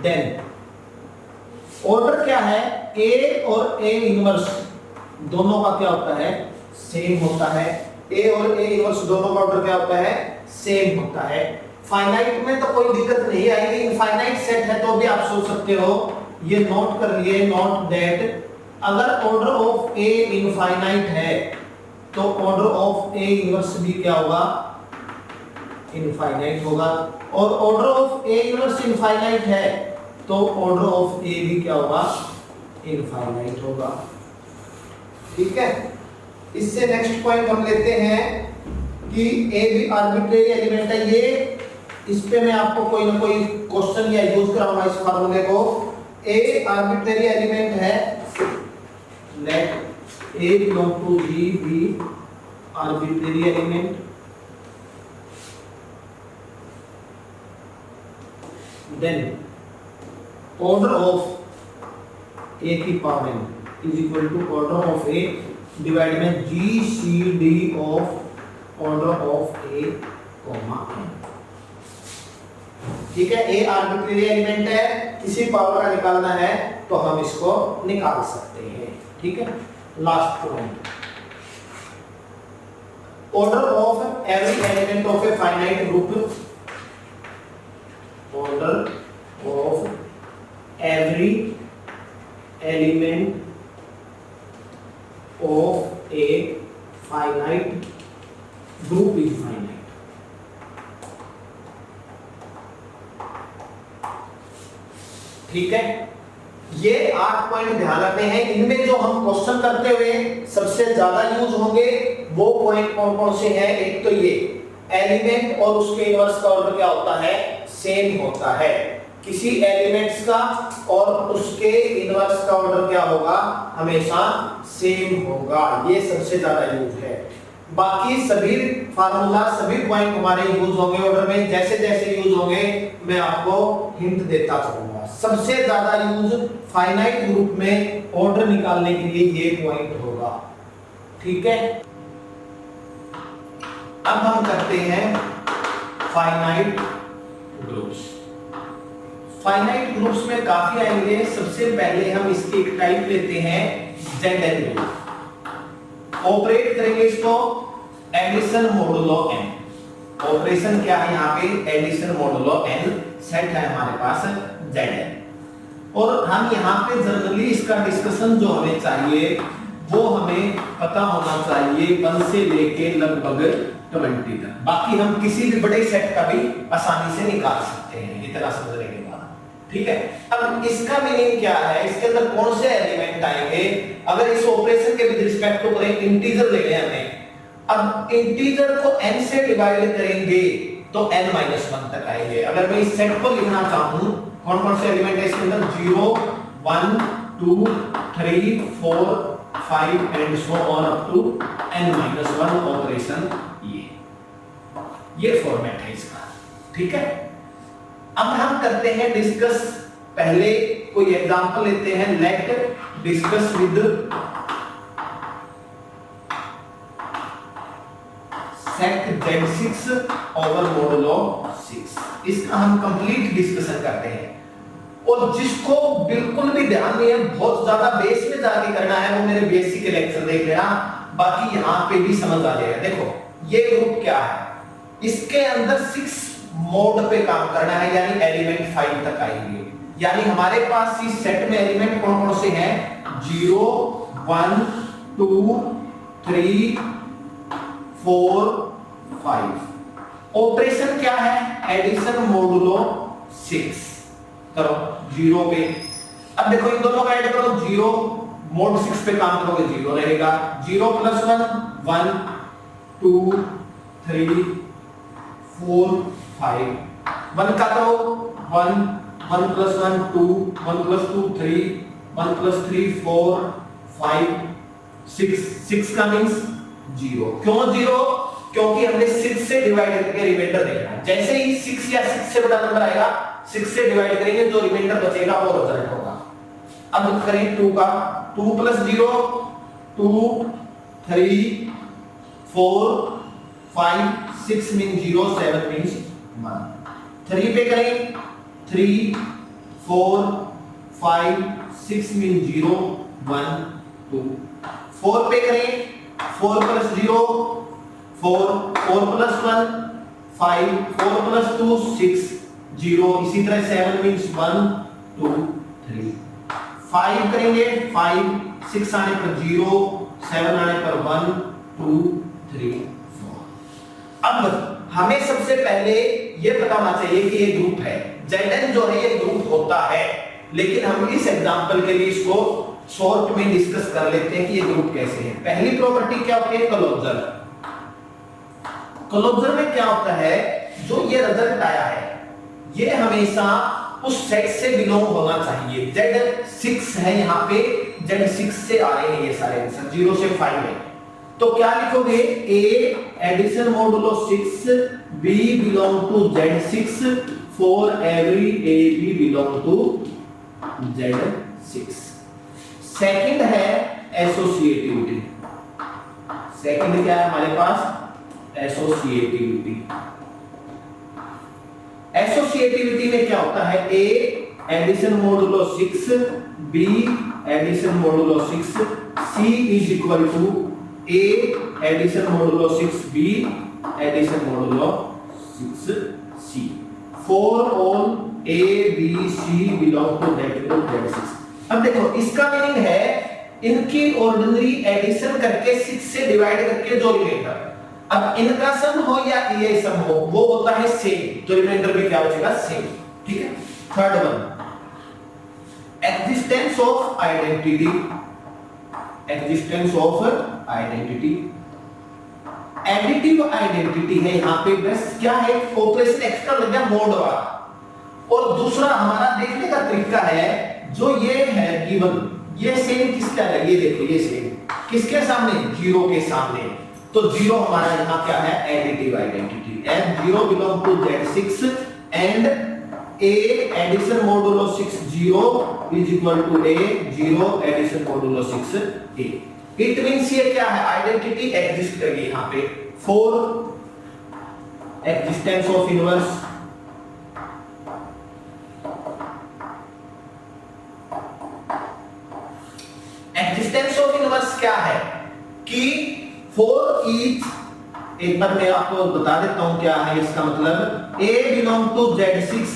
then order क्या है, ए और A inverse दोनों का क्या होता है, same होता है। ए और ए इनवर्स दोनों का ऑर्डर क्या होता है, सेम होता है। फाइनाइट में तो कोई दिक्कत नहीं आएगी, इनफाइनाइट सेट है तो भी आप सोच सकते हो, ये नोट कर लिए, नोट दैट अगर ऑर्डर ऑफ ए इनफाइनाइट है तो ऑर्डर ऑफ ए इनवर्स भी क्या होगा, इनफाइनाइट होगा। और order of a inverse infinite है तो ऑर्डर ऑफ ए भी क्या होगा, इनफाइनाइट होगा। ठीक है, इससे नेक्स्ट पॉइंट हम लेते हैं कि ए भी आर्बिट्रेरी एलिमेंट है। ये इस पे मैं आपको कोई ना कोई क्वेश्चन या यूज कराऊंगा इस फार्मूले को। ए आर्बिट्रेरी एलिमेंट है, let A belong to G be arbitrary element, then order of A की power n is equal to order of A divide में G C D of order of A comma n। ठीक है, ए arbitrary element है, किसी power का निकालना है तो हम इसको निकाल सकते हैं। ठीक है, last point, order of every element of a finite group, ऑर्डर of every element of a finite group is finite. ठीक है, ये 8 पॉइंट ध्यान रखने हैं। इनमें जो हम क्वेश्चन करते हुए सबसे ज्यादा यूज होंगे वो पॉइंट कौन कौन से हैं? एक तो ये एलिमेंट और उसके इनवर्स का ऑर्डर क्या होता है? सेम होता है। किसी एलिमेंट्स का और उसके इनवर्स का ऑर्डर क्या होगा? हमेशा सेम होगा। ये सबसे ज्यादा यूज है। बाकी सभी फार्मूला, सभी पॉइंट हमारे यूज होंगे ऑर्डर में। जैसे जैसे यूज होंगे मैं आपको हिंट देता चलूंगा। सबसे ज्यादा यूज फाइनाइट ग्रुप में ऑर्डर निकालने के लिए ये पॉइंट होगा। ठीक है, अब हम करते हैं फाइनाइट ग्रुप्स। फाइनाइट ग्रुप्स में काफी आएंगे। सबसे पहले हम इसकी एक टाइप लेते हैं ZN ग्रुप। ऑपरेट करेंगे इसको एडिशन मॉडुलो n। ऑपरेशन क्या है यहाँ पे? Addition modulo n। सेट है हमारे पास ZN। और हम यहाँ पे जनरली इसका डिस्कशन जो हमें चाहिए वो हमें पता होना चाहिए 1 से लेके लगभग 20 तक। बाकी हम किसी भी बड़े सेट का भी आसानी से निकाल सकते हैं इतना समझने के बाद। ठीक है, अब इसका मीनिंग क्या है? इसके अंदर कौन से एलिमेंट आएंगे? अगर इस ऑपरेशन के विद रिस्पेक्ट टू करें, इंटीजर ले लें हमें। अब इंटीजर को n से डिवाइड करेंगे तो n-1 तक आएंगे। अगर मैं इस सेट को लिखना चाहूं, कौन कौन से एलिमेंट है इसके अंदर? 0 1 2 3 4 5 and so on up to n-1 operation. ये फॉर्मेट है इसका। ठीक है, अब हम करते हैं डिस्कस। पहले कोई एग्जांपल लेते हैं। Let discuss with set Z6 over modulo 6। इसका हम कंप्लीट डिस्कशन करते हैं। और जिसको बिल्कुल भी ध्यान नहीं है, बहुत ज्यादा बेस में जाके करना है, वो मेरे बेसिक के लेक्चर देख लेना। बाकी यहां पे भी समझ आ जाएगा। देखो ये ग्रुप क्या है? इसके अंदर 6 मोड पे काम करना है, यानी एलिमेंट 5 तक आएंगे। यानी हमारे पास इस सेट में एलिमेंट कौन कौन से हैं? 0 1 2 3 4 5। ऑपरेशन क्या है? Addition modulo 6। करो 0 पे। अब देखो इन दोनों का ऐड करो। 0 मोड 6 पे काम करोगे 0 रहेगा। 0 + 1 1 2 3 4 5। 1 का तो 1 1 + 1 2 1 + 2 3 1 + 3 4 5 6। 6 का मींस 0। क्यों 0? क्योंकि हमने 6 से डिवाइड करके रिमाइंडर देखना है। जैसे ही 6 या 6 से बड़ा नंबर आएगा, 6 से डिवाइड करेंगे, जो रिमाइंडर बचेगा वो रिजल्ट होगा। अब करें 2 का। 2 + 0 2 3 4 5 6 मीन 0 7 मीन्स 1। 3 पे करें 3 4 5 6 मीन 0 1 2। 4 पे करें 4 + 0 4 4 + 1 5 4 + 2 6 0। इसी तरह 7 मीन्स 1 2 3। 5 करेंगे 5 6 आने पर 0 7 आने पर 1 2 3 4। अब हमें सबसे पहले ये पता होना चाहिए कि ये ग्रुप है। ZN जो है ये ग्रुप होता है, लेकिन हम इस एग्जांपल के लिए इसको शॉर्ट में डिस्कस कर लेते हैं कि ये ग्रुप कैसे है। पहली प्रॉपर्टी क्या होती है? क्लोजर। क्लोजर में क्या होता है? जो ये रिजल्ट आया है ये हमेशा उस सेट से बिलोंग होना चाहिए। Z6 है यहाँ पे, Z6 से आ रहे हैं ये सारे आंसर। 0 से 5 है तो क्या लिखोगे? A addition modulo 6 B belong to Z6 for every AB belong to Z6। Second है एसोसिएटिविटी। सेकंड क्या है हमारे पास? एसोसिएटिविटी। एसोसिएटिविटी में क्या होता है? A addition modulo 6 B addition modulo 6 C is equal to A addition modulo 6 B addition modulo 6 C। For all A B C belong to that group Z6। अब देखो इसका मीनिंग है इनकी ऑर्डिनरी एडिशन करके 6 से डिवाइड करके जो reminder, अब इनका सम हो या ये सम हो वो होता है सेम, जो रिमाइंडर भी क्या बचेगा सेम। ठीक है। Third one, existence of identity, existence of identity, additive identity है यहाँ पे, बस क्या है ऑपरेशन एक्स्ट्रा लग गया मोड वाला। और दूसरा हमारा देखने का तरीका है जो ये है गिवन, ये सेम किसका है, ये देखो ये सेम किसके सामने, जीरो के सामने, तो जीरो हमारा यहाँ क्या है additive identity, and zero belong to Z6 and A addition modulo 6 0 is equal to A 0 addition modulo 6 A। It means ये क्या है आइडेंटिटी एग्जिस्ट करेगी यहाँ पे। 4 existence of inverse, existence of inverse क्या है कि फॉर ईच, एक बार मैं आपको बता देता हूं क्या है इसका मतलब, A belong to Z6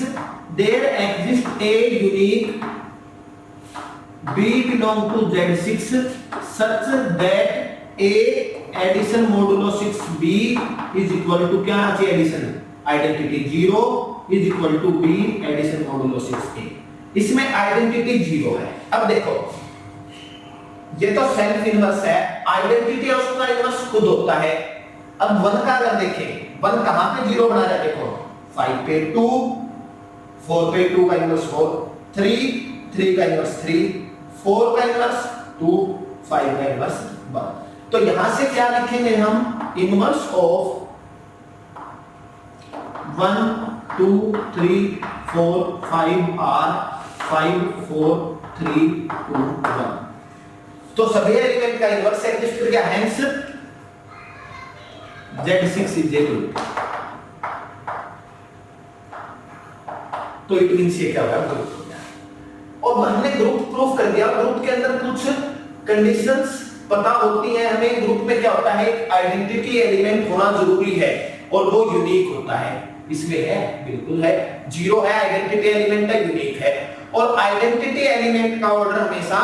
there exists a unique B belong to Z6 such that A addition modulo 6B is equal to क्या है addition identity 0 is equal to B addition modulo 6A। इसमें आइडेंटिटी 0 है। अब देखो ये तो self inverse है, identity और उसका इनवर्स खुद होता है। अब 1 का अगर देखें 1 कहां पे 0 बना रहा है, देखो 5 पे 2, 4 पे 2 का इनवर्स 4, 3 का इनवर्स 3, 4 का इनवर्स 2, 5 का इनवर्स 1। तो यहां से क्या लिखेंगे हम, इनवर्स ऑफ 1 2 3 4 5 R 5 4 3 2 1। तो सभी एलिमेंट का इनवर्स एग्जिस्ट कर गया, हेंस Z6 is equal, तो इट मींस ये क्या होगा ग्रुप हो गया। और हमने ग्रुप प्रूफ कर दिया। ग्रुप के अंदर कुछ कंडीशंस पता होती हैं हमें, ग्रुप में क्या होता है आइडेंटिटी एलिमेंट होना जरूरी है और वो यूनिक होता है, इसमें है बिल्कुल है, 0 है आइडेंटिटी एलिमेंट है, यूनिक है। और आइडेंटिटी एलिमेंट का ऑर्डर हमेशा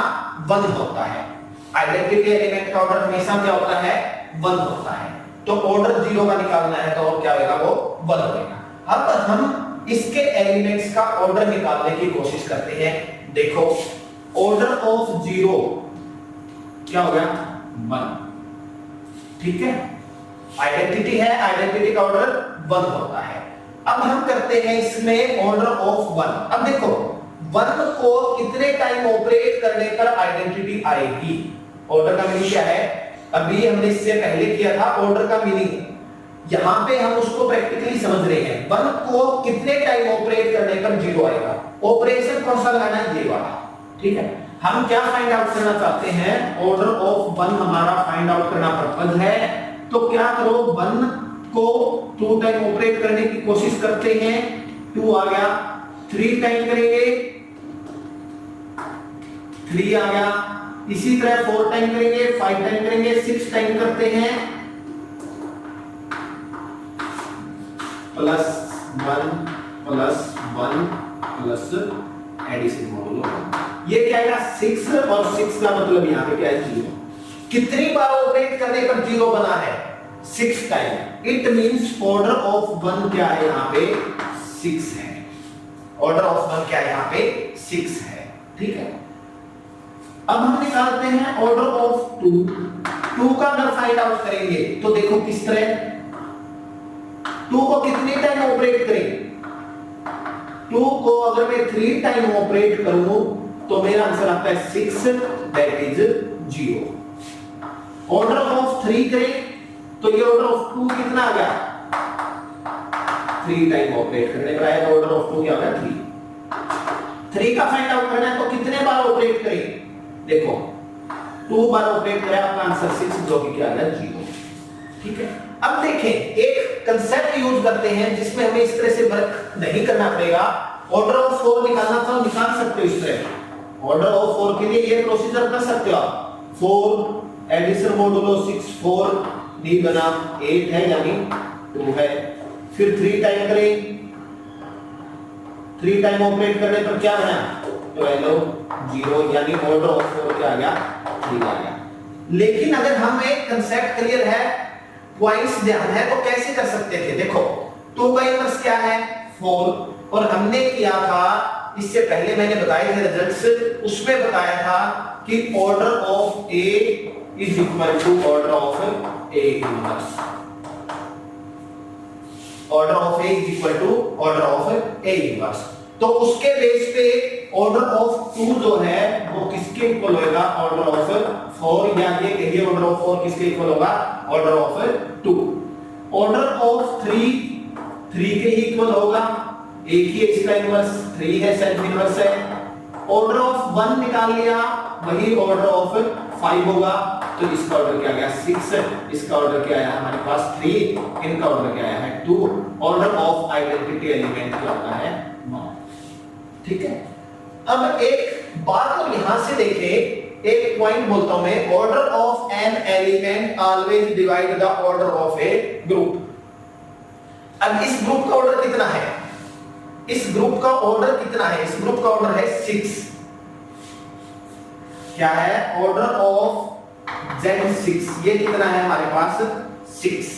1 होता है, आइडेंटिटी एलिमेंट का ऑर्डर हमेशा क्या होता है 1 होता है। तो ऑर्डर 0 का निकालना है तो और क्या होगा वो 1 होगा। अब हम इसके एलिमेंट्स का ऑर्डर निकालने की कोशिश करते हैं। देखो ऑर्डर ऑफ 0 क्या हो गया 1, ठीक है, आइडेंटिटी है, आइडेंटिटी का ऑर्डर 1 होता है। अब हम करते हैं इसमें ऑर्डर ऑफ 1। अब देखो 1 को कितने टाइम ऑपरेट करने पर आइडेंटिटी आएगी, ऑर्डर का मीनिंग क्या है, अभी हमने इससे पहले किया था ऑर्डर का मीनिंग, यहां पे हम उसको प्रैक्टिकली समझ रहे हैं। 1 को कितने टाइम ऑपरेट करने पर 0 आएगा, ऑपरेशन कौन सा लगाना है ये वाला, ठीक है। हम क्या फाइंड आउट करना चाहते हैं, ऑर्डर ऑफ 1 हमारा फाइंड आउट करना पर्पस है। तो क्या करो 1 को 2 टाइम ऑपरेट करने की कोशिश करते हैं, 2 आ गया, 3 टाइम करेंगे 3 आ गया, इसी तरह 4 टाइम करेंगे, 5 टाइम करेंगे, 6 टाइम करते हैं, +1 प्लस एडिशन मॉडुलो, ये क्या आएगा 6, और 6 का मतलब यहां पे क्या है 0। कितनी बार ऑपरेट करने पर 0 बना है 6 time, it means order of 1 क्या है यहां पे 6 है, ऑर्डर ऑफ 1 क्या है यहां पे 6 है, ठीक है। अब हम निकालते हैं ऑर्डर ऑफ 2 का अगर फाइंड आउट करेंगे तो देखो किस तरह, 2 को कितने टाइम ऑपरेट करें, 2 को अगर मैं 3 टाइम ऑपरेट करूं तो मेरा आंसर आता है 6, दैट इज 0। ऑर्डर ऑफ 3 करें तो ये ऑर्डर ऑफ 2 कितना आ गया, 3 टाइम ऑपरेट करने पर आया, तो ऑर्डर ऑफ 2 क्या होगा 3। 3 का फाइंड आउट करना है तो कितने बार ऑपरेट करें, देखो 2 बार ऑपरेट करें, आपका आंसर 6 जो कि क्या आ गया 0, ठीक है। अब देखें एक कंसेप्ट यूज करते हैं जिसमें हमें इस तरह से वर्क नहीं करना पड़ेगा। ऑर्डर ऑफ 4 निकालना तो निकाल सकते हो इस तरह, ऑर्डर ऑफ 4 के लिए ये प्रोसीजर कर सकते हो आप, 4 एडिशन मॉडुलो 6 4 डी बना 8 है यानी 2 है, फिर 3 टाइम करें, 3 टाइम ऑपरेट करने पर क्या बना 12 0, यानी ऑर्डर ऑफ 4 क्या आ गया, 3 आ गया। लेकिन अगर हम एक कंसेप्ट क्लियर है, पॉइंट्स ध्यान है, तो कैसे कर सकते थे? देखो 2 का इनवर्स क्या है, 4, और हमने किया था इससे पहले, मैंने बताए थे रिजल्ट्स, उसमें बताया था कि order of a is equal to order of a inverse, order of a is equal to order of a inverse. तो उसके बेस पे ऑर्डर ऑफ 2 जो है वो किसके इक्वल होगा, ऑर्डर ऑफ 4, या ये कहिए ऑर्डर ऑफ 4 किसके इक्वल होगा, ऑर्डर ऑफ 2। ऑर्डर ऑफ 3 के ही इक्वल होगा, एक ही इसका इनवर्स 3 है, सेल्फ इनवर्स है। ऑर्डर ऑफ 1 निकाल लिया, वही ऑर्डर ऑफ 5 होगा, तो इसका ऑर्डर क्या गया 6, इसका ऑर्डर क्या आया हमारे पास 3, इनका ऑर्डर क्या आया है 2। ऑर्डर ऑफ आइडेंटिटी एलिमेंट क्या होता है 9। ठीक है, अब एक बात और यहां से देखें, एक पॉइंट बोलता हूं मैं, order of N element always divide the order of a group. अब इस ग्रुप का ऑर्डर कितना है, इस ग्रुप का ऑर्डर कितना है, इस ग्रुप का ऑर्डर है 6। क्या है, ऑर्डर ऑफ Z6, ये कितना है हमारे पास 6।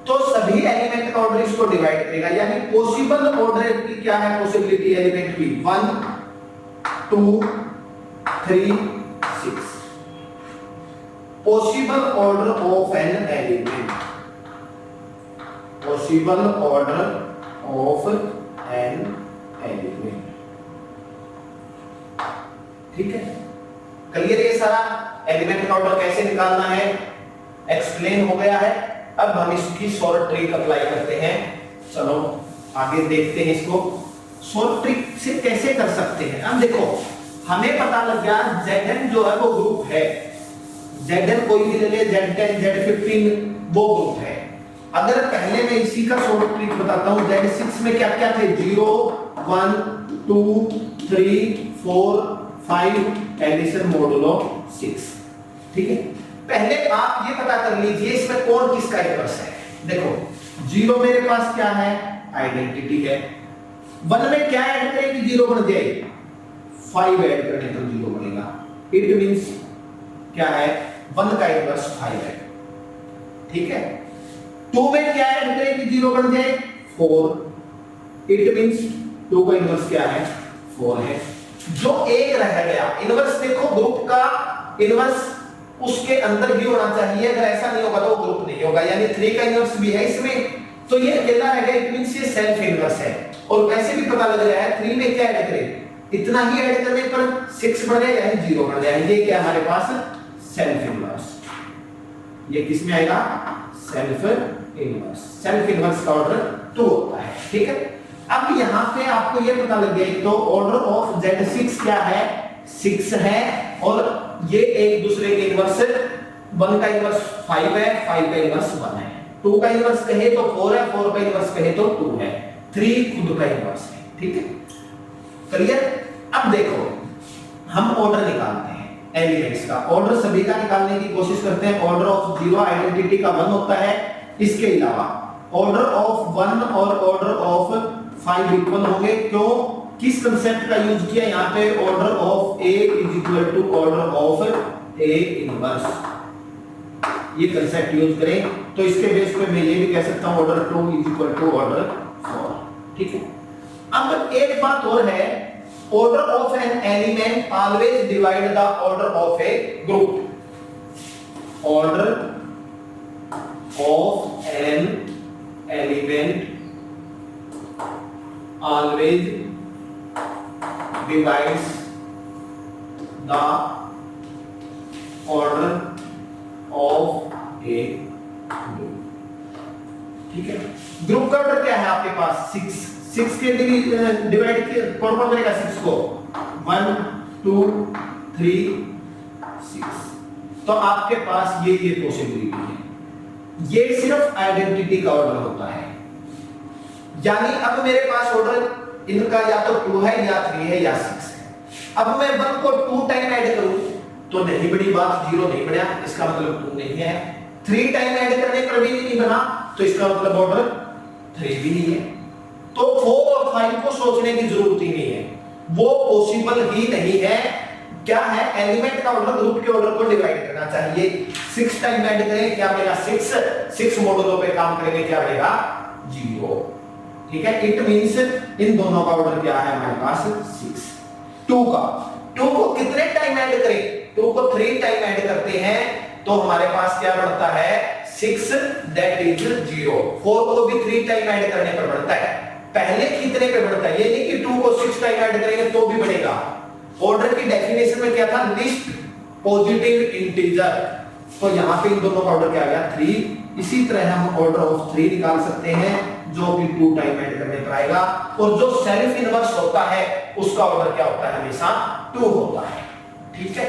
तो सभी एलिमेंट का ऑर्डर इसको डिवाइड करेगा, यानी पॉसिबल ऑर्डर की क्या है, पॉसिबिलिटी एलिमेंट की 1 2 3 6। Possible order of an element, possible order of an element. ठीक है, क्लियर? ये सारा एलिमेंट का ऑर्डर कैसे निकालना है एक्सप्लेन हो गया है। अब हम इसकी सॉर्ट ट्रिक अप्लाई करते हैं। चलो आगे देखते हैं इसको, सॉर्ट ट्रिक से कैसे कर सकते हैं। अब देखो हमें पता लग गया Zn जो है वो ग्रुप है, Zn कोई भी ले ले, Z10 Z15 वो ग्रुप है। अगर पहले मैं इसी का सॉर्ट ट्रिक बताता हूं, Z6 में क्या क्या थे, 0 1 2 3 4 5 एडिशन मोडुलो 6। ठीक है, पहले आप ये पता कर लीजिए इसमें कौन किसका इनवर्स है। देखो 0 मेरे पास क्या है, आइडेंटिटी है। 1 में क्या ऐड करें कि 0 बन जाए, 5 ऐड करने तो 0 बनेगा। इट मींस क्या है, 1 का इनवर्स 5 है। ठीक है, 2 में क्या ऐड करें कि 0 बन जाए, 4। इट मींस 2 का इनवर्स क्या है, 4 है। जो एक रह गया इनवर्स, देखो ग्रुप का इनवर्स उसके अंदर भी होना चाहिए, अगर ऐसा नहीं होगा तो वो ग्रुप नहीं होगा। यानी 3 का इनवर्स भी है इसमें, तो ये अकेला रह गया, इट मींस ये सेल्फ इनवर्स है। और वैसे भी पता लग रहा है 3 में क्या ऐड करें, इतना ही ऐड करने पर 6 बन गया, यानी 0 बन गया। ये क्या हमारे पास सेल्फ इनवर्स, ये किस में आएगा, सेल्फ इनवर्स। सेल्फ इनवर्स का ऑर्डर 2 होता है। ठीक है, अब यहां पे आपको ये पता लग गया, तो ऑर्डर ऑफ Z6 क्या है, 6 है, और ये एक दूसरे के इनवर्स, 1 का इनवर्स 5 है, 5 का इनवर्स 1 है, 2 का इनवर्स कहे तो 4 है, 4 का इनवर्स कहे तो 2 है, 3 खुद का इनवर्स है। ठीक है, क्लियर? अब देखो हम ऑर्डर निकालते हैं एलिमेंट्स का, ऑर्डर सभी का निकालने की कोशिश करते हैं। ऑर्डर ऑफ 0 आइडेंटिटी का 1 होता है, इसके अलावा ऑर्डर ऑफ 1 और ऑर्डर ऑफ 5 इक्वल होंगे। क्यों, किस कंसेप्ट का यूज किया यहाँ पे, order of a is equal to order of a inverse, ये कंसेप्ट यूज करें तो इसके बेस पे मैं ये भी कह सकता हूं order 2 is equal to order 4। ठीक है, अब एक बात और है, order of N element always divide the order of a group. ऑर्डर ऑफ एन एलिमेंट always divides the order of a group। ठीक है, ग्रुप का ऑर्डर क्या है आपके पास, 6 के डिवाइड कौन कौन करेगा 6 को, 1 2 3 6। तो आपके पास ये पॉसिबिलिटी है, ये सिर्फ आइडेंटिटी का ऑर्डर होता है। यानी अब मेरे पास ऑर्डर इनका या तो 2 है या 3 है या 6 है। अब मैं 1 को 2 टाइम ऐड करूं तो नहीं बड़ी बात, 0 नहीं बना, इसका मतलब 2 नहीं है। 3 टाइम ऐड करने पर भी नहीं बना, तो इसका मतलब ऑर्डर 3 भी नहीं है। तो 4 और 5 को सोचने की जरूरत ही नहीं है। वो पॉसिबल ही नहीं है। क्या है, एलिमेंट का ऑर्डर ग्रुप के ऑर्डर को डिवाइड करना चाहिए। 6 टाइम ऐड करें, क्या मिलेगा 6 मॉडुलो पे काम करेंगे, क्या मिलेगा 0। ठीक है, इट मींस इन दोनों का ऑर्डर क्या है हमारे पास 6। 2 को कितने टाइम ऐड करें, 2 को 3 टाइम ऐड करते हैं तो हमारे पास क्या बढ़ता है 6, दैट इज 0। 4 को भी 3 टाइम ऐड करने पर बढ़ता है। पहले कितने पे बढ़ता है, ये नहीं कि 2 को 6 टाइम ऐड करेंगे तो भी बढ़ेगा। ऑर्डर की डेफिनेशन में क्या था, लिस्ट पॉजिटिव इंटीजर, तो यहां पे इन दोनों का ऑर्डर क्या आ गया 3। इसी तरह हम ऑर्डर ऑफ 3 निकाल सकते हैं जो कि 2 टाइम ऐड करने पर आएगा, और जो सेल्फ इनवर्स होता है उसका ऑर्डर क्या होता है, हमेशा 2 होता है। ठीक है,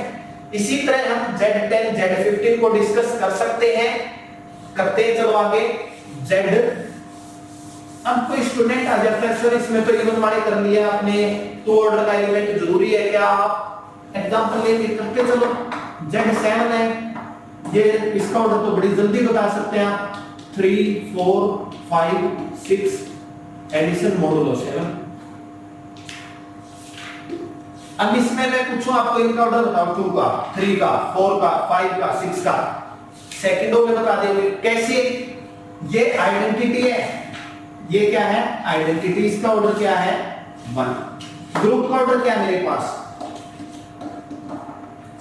इसी तरह हम Z10 Z15 को डिस्कस कर सकते हैं, करते हैं। चलो आगे Z, अब कोई स्टूडेंट आ जाता है सर इसमें तो इवन वाले कर लिया आपने, तो ऑर्डर का एलिमेंट जरूरी है क्या, आप एग्जांपल लेके करते चलो। Z7 है, ये इसका ऑर्डर तो बड़ी जल्दी बता सकते हैं आप, 3 4 5 6 एडिशन मॉडुलो 7। अब इसमें मैं पूछूं आपको इनका ऑर्डर बताओ, 2 का 3 का 4 का 5 का 6 का, सेकंडों में बता देंगे। कैसे, ये आइडेंटिटी है, ये क्या है आइडेंटिटी, इसका ऑर्डर क्या है 1। ग्रुप का ऑर्डर क्या है मेरे पास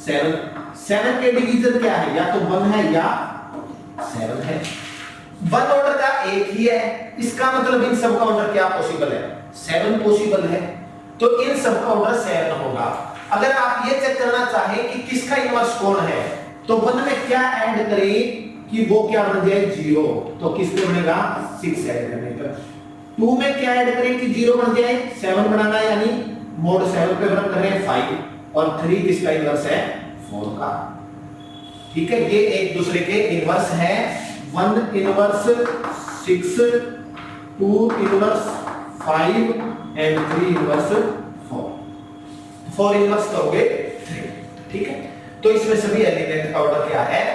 7। 7 के डिवीजन क्या है, या तो 1 है या 7 है। 1 ऑर्डर का एक ही है, इसका मतलब इन सब का ऑर्डर क्या पॉसिबल है 7 पॉसिबल है, तो इन सब का ऑर्डर 7 होगा। अगर आप ये चेक करना चाहें कि किसका इनवर्स कौन है, तो 1 में क्या ऐड करें कि वो क्या बन जाए 0, तो किस पे बनेगा 6 ऐड करने पर। 2 में क्या ऐड करें कि 0 बन जाए, 7 बनाना, यानी मोड 7 पे रन कर रहे हैं 5, और 3 किसका इनवर्स है 4 का। ठीक है, ये एक दूसरे के इनवर्स है, 1 inverse 6, 2 inverse 5 and 3 inverse 4। 4 inverse करोगे 3। ठीक है, तो इसमें सभी एलिमेंट का ऑर्डर क्या है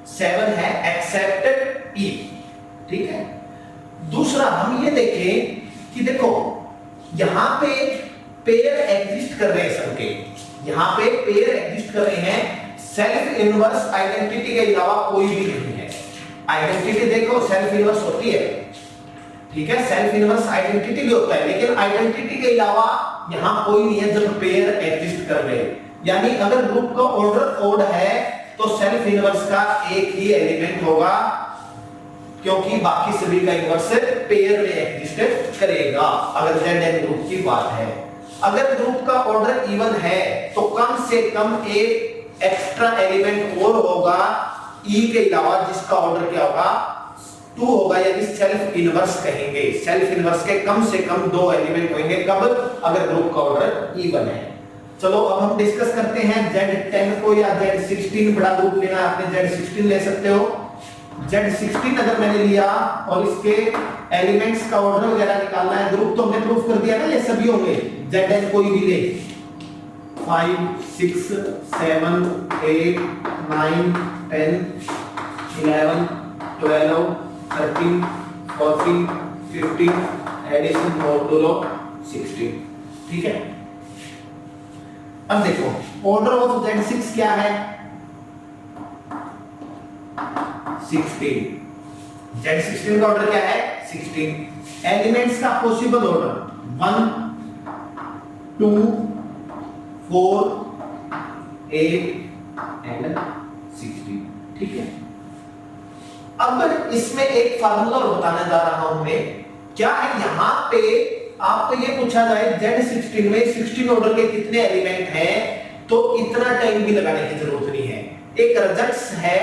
7 है, एक्सेप्ट ई। ठीक है, दूसरा हम ये देखें कि देखो यहां पे पेयर एग्जिस्ट कर रहे हैं सबके, यहां पे पेयर एग्जिस्ट कर रहे हैं, सेल्फ इनवर्स आइडेंटिटी के अलावा कोई भी नहीं है। आइडेंटिटी देखो सेल्फ इनवर्स होती है, ठीक है, सेल्फ इनवर्स आइडेंटिटी भी होता है, लेकिन आइडेंटिटी के अलावा यहां कोई नहीं है जब पेयर एग्जिस्ट कर रहे हैं। यानी अगर ग्रुप का ऑर्डर ओड है तो सेल्फ इनवर्स का एक ही एलिमेंट होगा, क्योंकि बाकी सभी का इनवर्स पेयर में एग्जिस्ट करेगा। अगर Z ग्रुप की बात है, अगर ग्रुप का ऑर्डर इवन है तो कम से कम एक एक्स्ट्रा एलिमेंट और होगा E के अलावा, जिसका ऑर्डर क्या होगा 2 होगा, यानी सेल्फ इनवर्स कहेंगे। सेल्फ इनवर्स के कम से कम 2 एलिमेंट होंगे, कब, अगर ग्रुप का ऑर्डर इवन है। चलो अब हम डिस्कस करते हैं Z10 को या Z16, बड़ा ग्रुप लेना है आपने Z16 ले सकते हो। Z16 अगर मैंने लिया और इसके एलिमेंट्स का ऑर्डर वगैरह निकालना है, ग्रुप तो हमने प्रूफ कर दिया ना, ये सभी होंगे, Zn कोई भी ले, 5 6 7 8 9 10 11 12 13 14 15 एडिशन मॉडुलो 16। ठीक है, अब देखो ऑर्डर ऑफ Z6 क्या है 16। Z16 का ऑर्डर क्या है 16। एलिमेंट्स का पॉसिबल ऑर्डर 1 2 4 8 एंड 16। ठीक है, अब इसमें एक फार्मूला बताने जा रहा हूं मैं, क्या है यहां पे आपको ये पूछा जाए Z16 में 16 ऑर्डर के कितने एलिमेंट हैं, तो इतना टाइम भी लगाने की जरूरत नहीं है। एक रिजल्ट्स है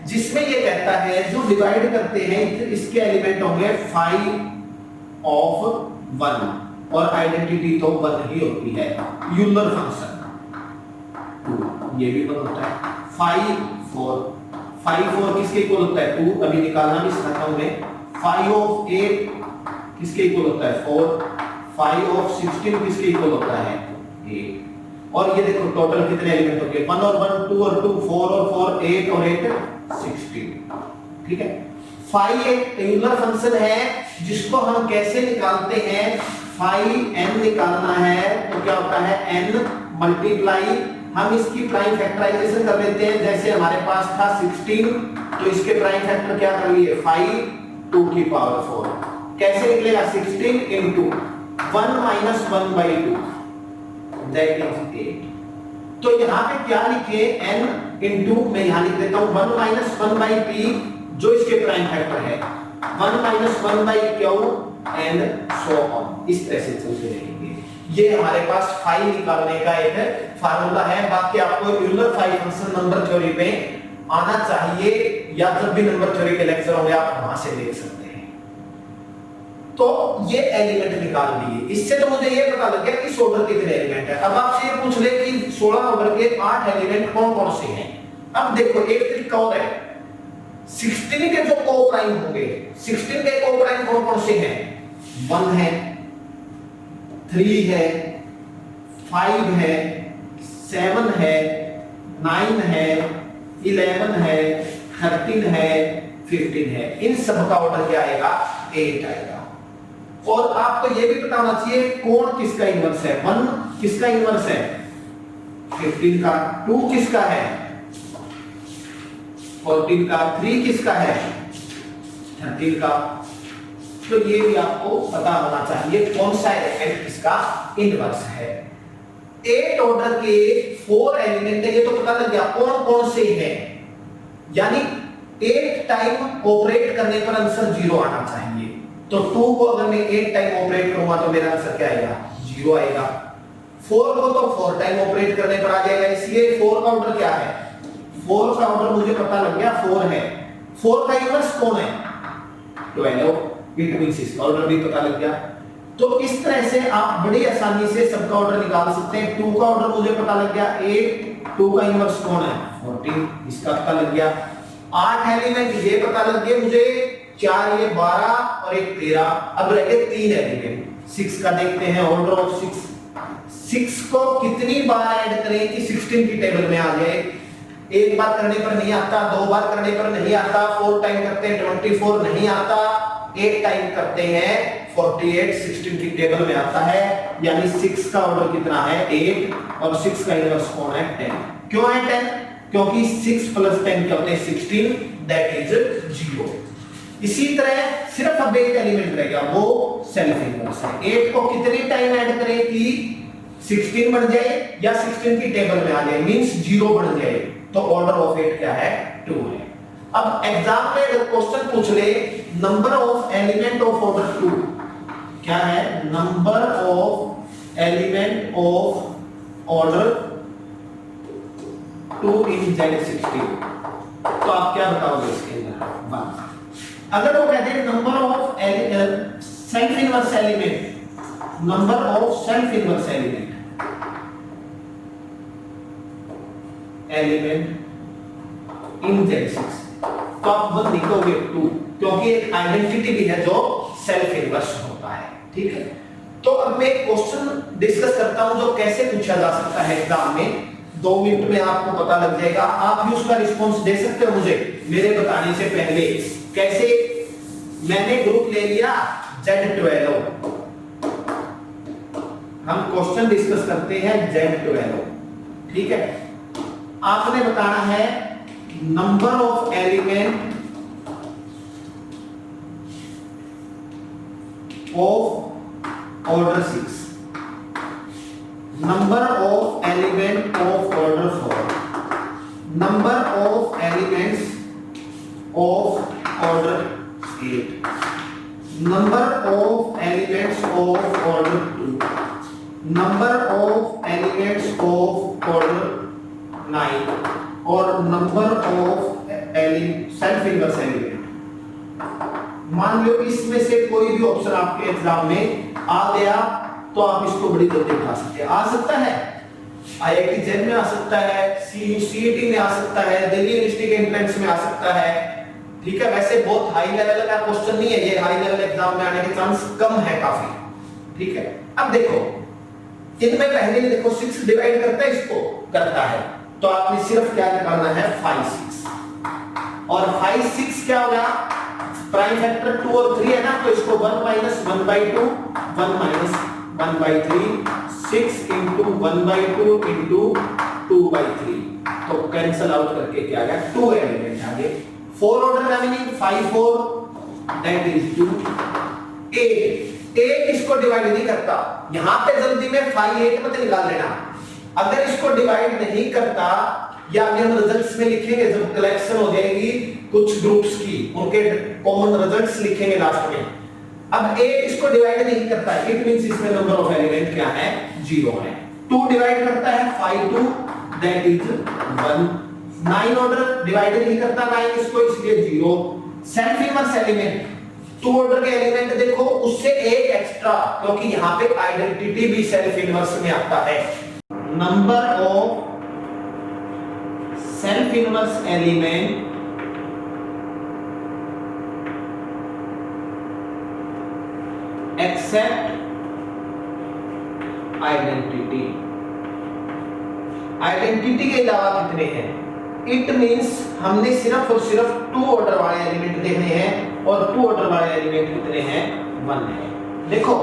जिसमें ये कहता है, जो डिवाइड करते हैं इसके एलिमेंट होंगे 5 of 1, और आइडेंटिटी तो 1 ही होती है। यूलर फंक्शन 2, ये भी 1 होता है। 5 4 किसके इक्वल होता है 2, अभी निकालना भी सिखाता हूं मैं। 5 of 8 किसके इक्वल होता है 4, 5 of 16 किसके इक्वल होता है 8। और ये देखो टोटल कितने एलिमेंट होंगे 1 और 1 2 और 2 4 और 4 8 और 8 16। ठीक है, 5 एक टेलर फंक्शन है जिसको हम कैसे निकालते हैं, फाइव एन निकालना है तो क्या होता है n मल्टीप्लाई, हम इसकी प्राइम फैक्टराइजेशन कर लेते हैं। जैसे हमारे पास था 16 तो इसके प्राइम फैक्टर क्या कर लिए 5 2 की पावर 4। कैसे निकलेगा 16 into 1 minus 1 by 2 that is 8। तो यहाँ पे क्या लिखे n into, मैं यहाँ लिख देता हूँ 1 minus 1 by p जो इसके प्राइम फैक्टर है, 1 minus 1 by q and so on। इस तरह से चलते रहेंगे। ये हमारे पास फाई निकालने का एक फार्मूला है। बाकी आपको Euler phi function number theory पे आना चाहिए, या जब भी नंबर थ्योरी के लेक्चर होंगे आप वहां से देख सकते हैं। तो ये एलिमेंट निकाल लिए, इससे तो मुझे ये पता लग गया कि इस ऑर्डर कितने एलिमेंट है। अब आपसे ये पूछ ले कि 16 ऑर्डर के 8 एलिमेंट कौन कौन से हैं। अब देखो एक तरीका और है, 16 के जो को-प्राइम होंगे, 16 के को-प्राइम कौन कौन से हैं, 1 है, 3 है, 5 है, 7 है, 9 है, 11 है, 13 है, 15 है। इन सब का ऑर्डर क्या आएगा 8 आएगा। और आपको ये भी पता होना चाहिए कौन किसका इनवर्स है, 1 किसका इनवर्स है 15 का, 2 किसका है 14 का, 3 किसका है 13 का। तो ये भी आपको पता होना चाहिए कौन सा एलिमेंट किसका इनवर्स है। 8 ऑर्डर के 4 एलिमेंट है, ये तो पता लग गया कौन कौन से हैं, यानी 8 टाइम ऑपरेट करने पर आंसर 0 आना चाहिए। तो 2 को अगर मैं 8 टाइम ऑपरेट करूंगा तो मेरा आंसर क्या आएगा 0 आएगा। 4 को तो 4 टाइम ऑपरेट करने पर आ जाएगा, इसलिए 4 का ऑर्डर क्या है, 4 का ऑर्डर मुझे पता लग गया 4 है। 4 का इनवर्स कौन है 12, इट मींस इसका ऑर्डर भी पता लग गया। तो इस तरह से आप बड़ी आसानी से सबका ऑर्डर निकाल सकते हैं। 2 का ऑर्डर मुझे पता लग गया 8, 2 का इनवर्स कौन है 14, इसका पता लग गया। 8 एलिमेंट ये पता लग गए मुझे, 4 ये 12 और एक 13, अब रह गए 3 एलिमेंट। 6 का देखते हैं ऑर्डर ऑफ 6। 6 को कितनी बार ऐड करें कि 16 की टेबल में आ जाए। एक बार करने पर नहीं आता, 2 बार करने पर नहीं आता, 4 टाइम करते हैं 24 नहीं आता, 8 टाइम करते हैं 48 16 की टेबल में आता है। यानी 6 का ऑर्डर कितना है 8 और 6 का इनवर्स कौन है 10। क्यों है 10, क्योंकि 6 + 10 क्या होते हैं 16, दैट इज 0। इसी तरह सिर्फ अब एक एलिमेंट रह गया, वो सेल्फ इनवर्स है। 8 को कितनी टाइम ऐड करें कि 16 बन जाए या 16 की टेबल में आ जाए, मींस 0 बन जाए। तो ऑर्डर ऑफ 8 क्या है 2 है। अब एग्जाम में अगर क्वेश्चन पूछ ले number of element of order 2 क्या है, number of element of order 2 in Z16, तो आप क्या बताओगे इसके अंदर 1। अगर वो कहते हैं number of self inverse element, number of self inverse element in Z6, तो आप 1 लिखोगे 2, क्योंकि एक आइडेंटिटी भी है जो सेल्फ इनवर्स होता है। ठीक है, तो अब मैं एक क्वेश्चन डिस्कस करता हूं जो कैसे पूछा जा सकता है एग्जाम में। 2 मिनट में आपको पता लग जाएगा, आप भी उसका रिस्पॉन्स दे सकते हो मुझे मेरे बताने से पहले। कैसे, मैंने ग्रुप ले लिया Z12, हम क्वेश्चन डिस्कस करते हैं Z12। ठीक है, आपने बताना है number of element of order 6, number of element of order 4, number of elements of order 8, number of elements of order 2, number of elements of order 9 और number of self inverse element. मान लो इसमें से कोई भी ऑप्शन आपके exam में आ गया तो आप इसको बड़ी जल्दी उठा सकते हैं। आ सकता है IIT जेन में आ सकता है, CUCET में आ सकता है, दिल्ली यूनिवर्सिटी के एंट्रेंस में आ सकता है। ठीक है, वैसे बहुत हाई लेवल का क्वेश्चन नहीं है ये, हाई लेवल एग्जाम में आने के चांस कम है काफी। ठीक है, अब देखो इनमें पहले देखो 6 डिवाइड करता है, इसको करता है, तो आपने सिर्फ क्या निकालना है 5 6, और 5 6 क्या होगा प्राइम फैक्टर 2 और 3 है ना, तो इसको 1 माइनस 1/2, 1 माइनस 1/3, 6 इंटू 1/2 इंटू 2/3, तो कैंसल आउट करके क्या आ गया, 2 एलिमेंट आ गए। 4 ऑर्डर रेमेनिंग 5 4 दैट इज 2। 8 इसको डिवाइड नहीं करता, यहां पे जल्दी में 5 8 मत निकाल लेना। अगर इसको डिवाइड नहीं करता, या अभी हम रिजल्ट्स में लिखेंगे जब कलेक्शन हो जाएगी कुछ ग्रुप्स की, उनके कॉमन रिजल्ट्स लिखेंगे लास्ट में। अब 8 इसको डिवाइड नहीं करता, इट मींस इसमें नंबर ऑफ एलिमेंट क्या है, 0 है। 2 डिवाइड करता है 5 2 दैट इज 1। 9 ऑर्डर डिवाइड नहीं करता 9 इसको, इसलिए 0। सेल्फ इनवर्स एलिमेंट 2 ऑर्डर के एलिमेंट देखो, उससे एक एक्स्ट्रा, क्योंकि यहां पे आइडेंटिटी भी सेल्फ इनवर्स में आता है। Number of self inverse element except identity. Identity के अलावा कितने हैं, इट मींस हमने सिर्फ और सिर्फ 2 ऑर्डर वाले एलिमेंट देखने हैं, और 2 ऑर्डर वाले एलिमेंट कितने हैं, 1 है। देखो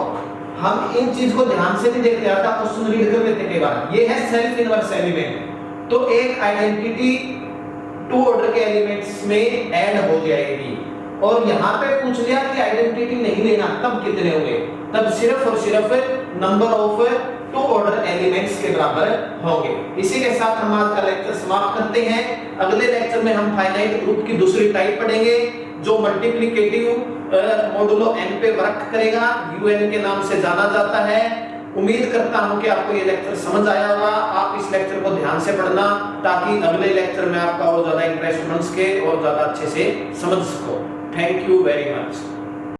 हम इन चीज को ध्यान से नहीं देखते, आता क्वेश्चन रीड कर लेते कई बार। ये है सेल्फ इनवर्स एलिमेंट, तो एक आइडेंटिटी 2 ऑर्डर के एलिमेंट्स में ऐड हो जाएगी, और यहां पे पूछ लिया कि आइडेंटिटी नहीं लेना, तब कितने होंगे, तब सिर्फ और सिर्फ नंबर ऑफ 2 ऑर्डर एलिमेंट्स के बराबर होंगे। इसी के साथ हम आज का लेक्चर समाप्त करते हैं। अगले लेक्चर में हम फाइनाइट ग्रुप की दूसरी टाइप पढ़ेंगे, जो मल्टीप्लिकेटिव मॉडुलो n पे वर्क करेगा, UN के नाम से जाना जाता है। उम्मीद करता हूं कि आपको ये लेक्चर समझ आया होगा। आप इस लेक्चर को ध्यान से पढ़ना, ताकि अगले लेक्चर में आपका और ज्यादा इंटरेस्ट बन सके और ज्यादा अच्छे से समझ सको। Thank you very much.